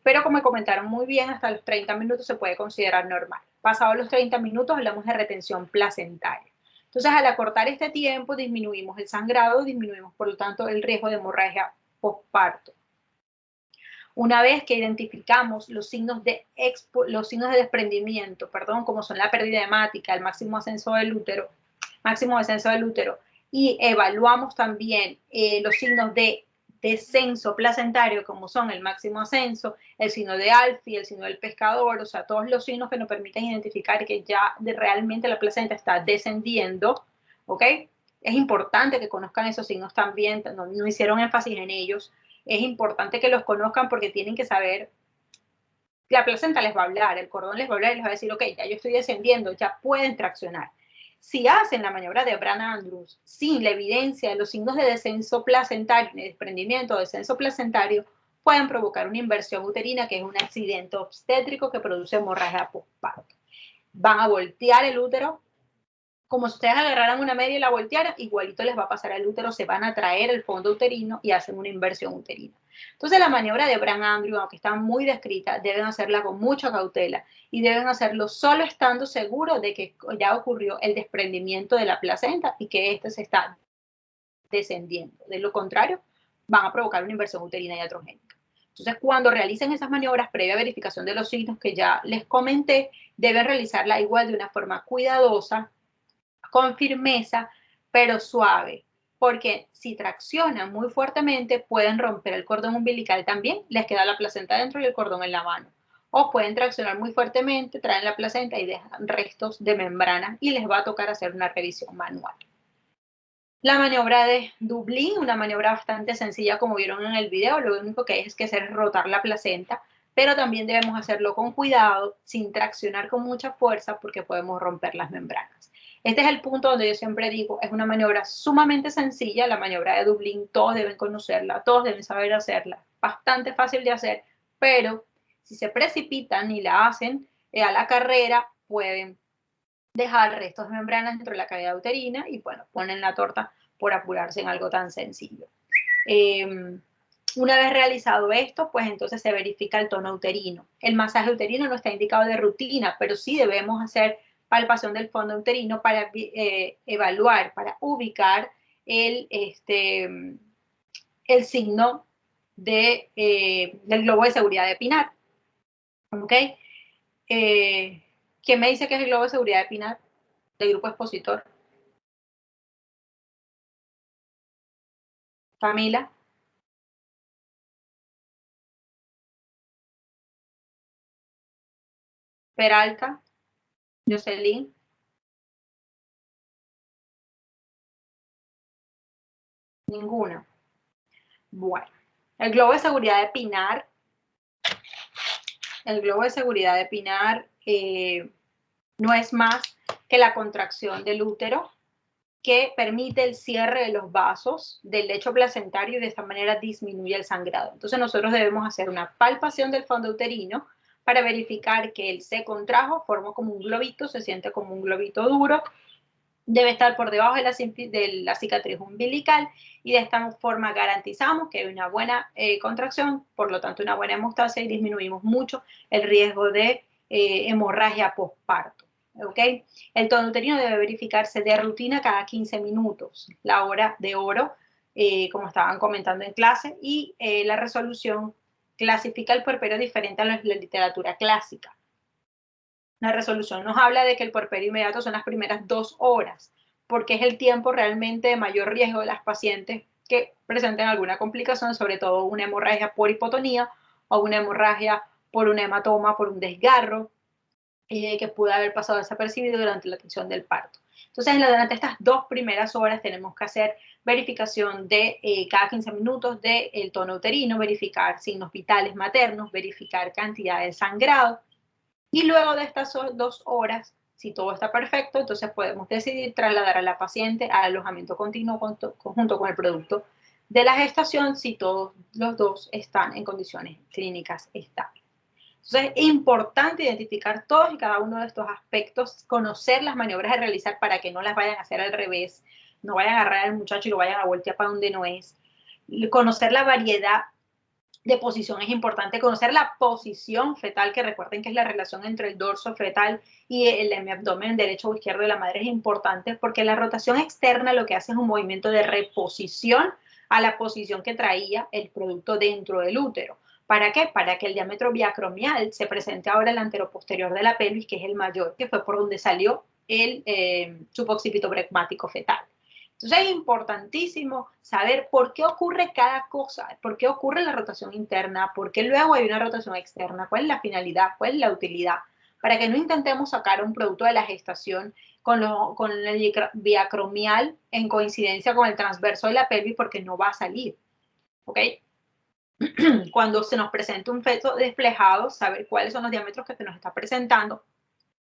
Pero como me comentaron muy bien, hasta los 30 minutos se puede considerar normal. Pasados los 30 minutos hablamos de retención placentaria. Entonces, al acortar este tiempo, disminuimos el sangrado, disminuimos, por lo tanto, el riesgo de hemorragia posparto. Una vez que identificamos los signos de desprendimiento, como son la pérdida hemática, el máximo descenso del útero, y evaluamos también los signos de descenso placentario, como son el máximo ascenso, el signo de Alfie, el signo del pescador, o sea, todos los signos que nos permiten identificar que ya realmente la placenta está descendiendo, ¿ok? Es importante que conozcan esos signos también, no hicieron énfasis en ellos, es importante que los conozcan porque tienen que saber, la placenta les va a hablar, el cordón les va a hablar y les va a decir, ok, ya yo estoy descendiendo, ya pueden traccionar. Si hacen la maniobra de Brandt-Andrews sin la evidencia de los signos de descenso placentario, de desprendimiento o descenso placentario, pueden provocar una inversión uterina, que es un accidente obstétrico que produce hemorragia posparto. Van a voltear el útero, como si ustedes agarraran una media y la voltearan, igualito les va a pasar al útero, se van a traer el fondo uterino y hacen una inversión uterina. Entonces la maniobra de Brandt-Andrews, aunque está muy descrita, deben hacerla con mucha cautela y deben hacerlo solo estando seguros de que ya ocurrió el desprendimiento de la placenta y que éste se está descendiendo. De lo contrario, van a provocar una inversión uterina iatrogénica. Entonces, cuando realicen esas maniobras, previa verificación de los signos que ya les comenté, deben realizarla igual de una forma cuidadosa, con firmeza, pero suave, porque si traccionan muy fuertemente pueden romper el cordón umbilical también, les queda la placenta dentro y el cordón en la mano. O pueden traccionar muy fuertemente, traen la placenta y dejan restos de membrana y les va a tocar hacer una revisión manual. La maniobra de Dublín, una maniobra bastante sencilla como vieron en el video, lo único que hay es que hacer es rotar la placenta, pero también debemos hacerlo con cuidado, sin traccionar con mucha fuerza porque podemos romper las membranas. Este es el punto donde yo siempre digo, es una maniobra sumamente sencilla, la maniobra de Dublín, todos deben conocerla, todos deben saber hacerla, bastante fácil de hacer, pero si se precipitan y la hacen a la carrera, pueden dejar restos de membranas dentro de la cavidad uterina y bueno, ponen la torta por apurarse en algo tan sencillo. Una vez realizado esto, pues entonces se verifica el tono uterino. El masaje uterino no está indicado de rutina, pero sí debemos hacer palpación del fondo uterino para evaluar, para ubicar el signo del globo de seguridad de Pinar. ¿Ok? ¿Quién me dice que es el globo de seguridad de Pinar? Del grupo expositor. Camila. Peralta. Jocelyn. Ninguna. Bueno, el globo de seguridad de Pinar. El globo de seguridad de Pinar no es más que la contracción del útero que permite el cierre de los vasos del lecho placentario y de esta manera disminuye el sangrado. Entonces nosotros debemos hacer una palpación del fondo uterino para verificar que él se contrajo, forma como un globito, se siente como un globito duro debe estar por debajo de la cicatriz umbilical y de esta forma garantizamos que hay una buena contracción, por lo tanto una buena hemostasia y disminuimos mucho el riesgo de hemorragia postparto. ¿Okay? El tono uterino debe verificarse de rutina cada 15 minutos, la hora de oro, como estaban comentando en clase, y la resolución clasifica el puerperio diferente a la literatura clásica. La resolución nos habla de que el puerperio inmediato son las primeras 2 horas, porque es el tiempo realmente de mayor riesgo de las pacientes que presenten alguna complicación, sobre todo una hemorragia por hipotonía o una hemorragia por un hematoma, por un desgarro, que pudo haber pasado desapercibido durante la atención del parto. Entonces, durante estas 2 primeras horas tenemos que hacer verificación de cada 15 minutos del tono uterino, verificar signos vitales maternos, verificar cantidad de sangrado, y luego de estas 2 horas, si todo está perfecto, entonces podemos decidir trasladar a la paciente al alojamiento continuo junto con el producto de la gestación si todos los dos están en condiciones clínicas estables. Entonces es importante identificar todos y cada uno de estos aspectos, conocer las maniobras a realizar para que no las vayan a hacer al revés, no vayan a agarrar al muchacho y lo vayan a voltear para donde no es. Conocer la variedad de posición es importante, conocer la posición fetal, que recuerden que es la relación entre el dorso fetal y el abdomen derecho o izquierdo de la madre, es importante porque la rotación externa lo que hace es un movimiento de reposición a la posición que traía el producto dentro del útero. ¿Para qué? Para que el diámetro biacromial se presente ahora el anteroposterior de la pelvis, que es el mayor, que fue por donde salió el suboccipito pregmático fetal. Entonces es importantísimo saber por qué ocurre cada cosa, por qué ocurre la rotación interna, por qué luego hay una rotación externa, cuál es la finalidad, cuál es la utilidad, para que no intentemos sacar un producto de la gestación con el biacromial en coincidencia con el transverso de la pelvis, porque no va a salir, ¿ok? Cuando se nos presenta un feto desplegado, saber cuáles son los diámetros que se nos está presentando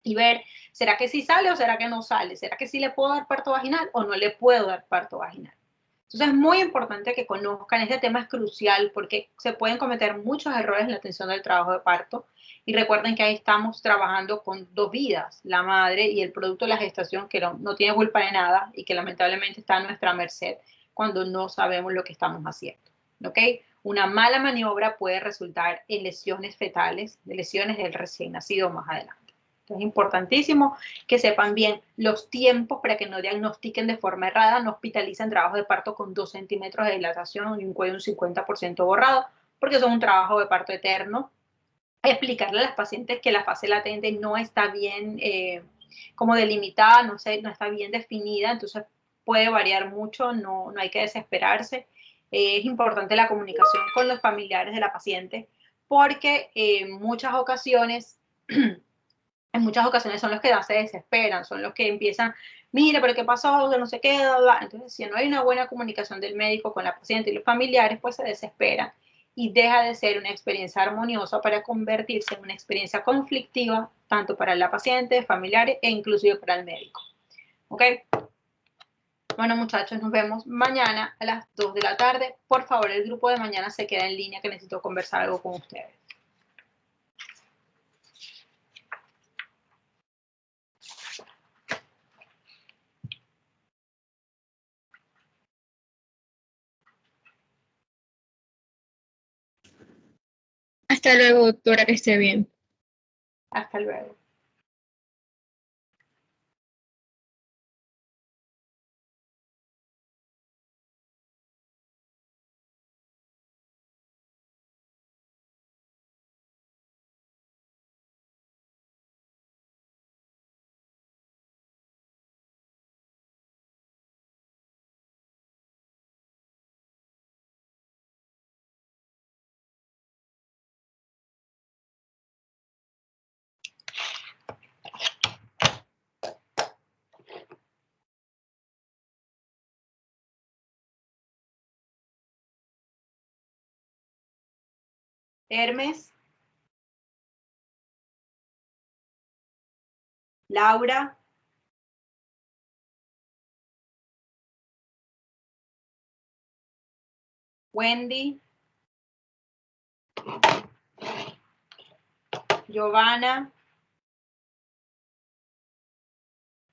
y ver, ¿será que sí sale o será que no sale? ¿Será que sí le puedo dar parto vaginal o no le puedo dar parto vaginal? Entonces es muy importante que conozcan, este tema es crucial porque se pueden cometer muchos errores en la atención del trabajo de parto y recuerden que ahí estamos trabajando con 2 vidas, la madre y el producto de la gestación que no tiene culpa de nada y que lamentablemente está a nuestra merced cuando no sabemos lo que estamos haciendo, ¿ok? Una mala maniobra puede resultar en lesiones fetales, de lesiones del recién nacido más adelante. Entonces, es importantísimo que sepan bien los tiempos para que no diagnostiquen de forma errada, no hospitalicen trabajos de parto con 2 centímetros de dilatación y un cuello un 50% borrado, porque eso es un trabajo de parto eterno. Explicarle a las pacientes que la fase latente no está bien como delimitada, no está bien definida, entonces puede variar mucho, no hay que desesperarse. Es importante la comunicación con los familiares de la paciente, porque en muchas ocasiones son los que se desesperan, son los que empiezan, mire, pero ¿qué pasó? Que no sé qué, bla, bla. Entonces, si no hay una buena comunicación del médico con la paciente y los familiares, pues se desesperan y deja de ser una experiencia armoniosa para convertirse en una experiencia conflictiva, tanto para la paciente, familiares e inclusive para el médico. ¿Ok? Bueno, muchachos, nos vemos mañana a las 2 de la tarde. Por favor, el grupo de mañana se queda en línea, que necesito conversar algo con ustedes. Hasta luego, doctora, que esté bien. Hasta luego. Hermes, Laura, Wendy, Giovanna.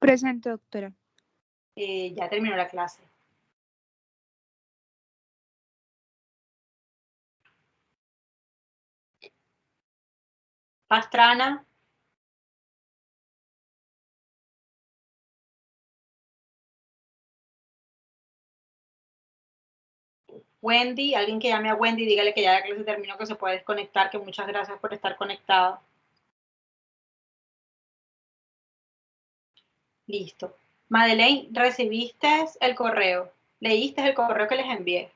Presente, doctora. Ya terminó la clase. Pastrana. Wendy, alguien que llame a Wendy, dígale que ya la clase terminó, que se puede desconectar, que muchas gracias por estar conectada. Listo. Madeleine, ¿recibiste el correo? ¿Leíste el correo que les envié?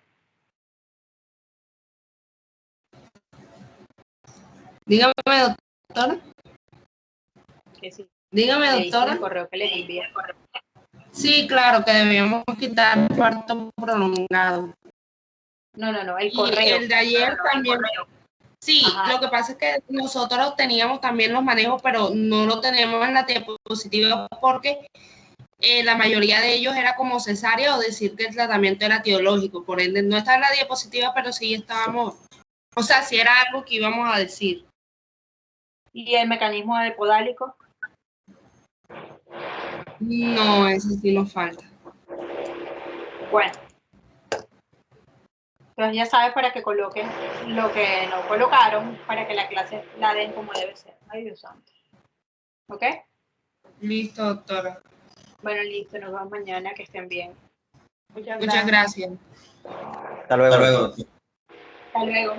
Dígame, doctora. Que sí. Dígame, ¿Leíste doctora. el correo que les envié? Sí, claro, que debíamos quitar el parto prolongado. No, el Y correo. el de ayer también. Sí, Ajá. lo que pasa es que nosotros teníamos también los manejos, pero no lo teníamos en la diapositiva porque la mayoría de ellos era como cesárea o decir que el tratamiento era etiológico. Por ende, no está en la diapositiva, pero sí estábamos, o sea, sí era algo que íbamos a decir. ¿Y el mecanismo del podálico? No, eso sí nos falta. Bueno. Entonces ya sabes para que coloquen lo que no colocaron para que la clase la den como debe ser. Ay, Dios santo. ¿Ok? Listo, doctora. Bueno, listo. Nos vemos mañana. Que estén bien. Muchas gracias. Hasta luego. Hasta luego.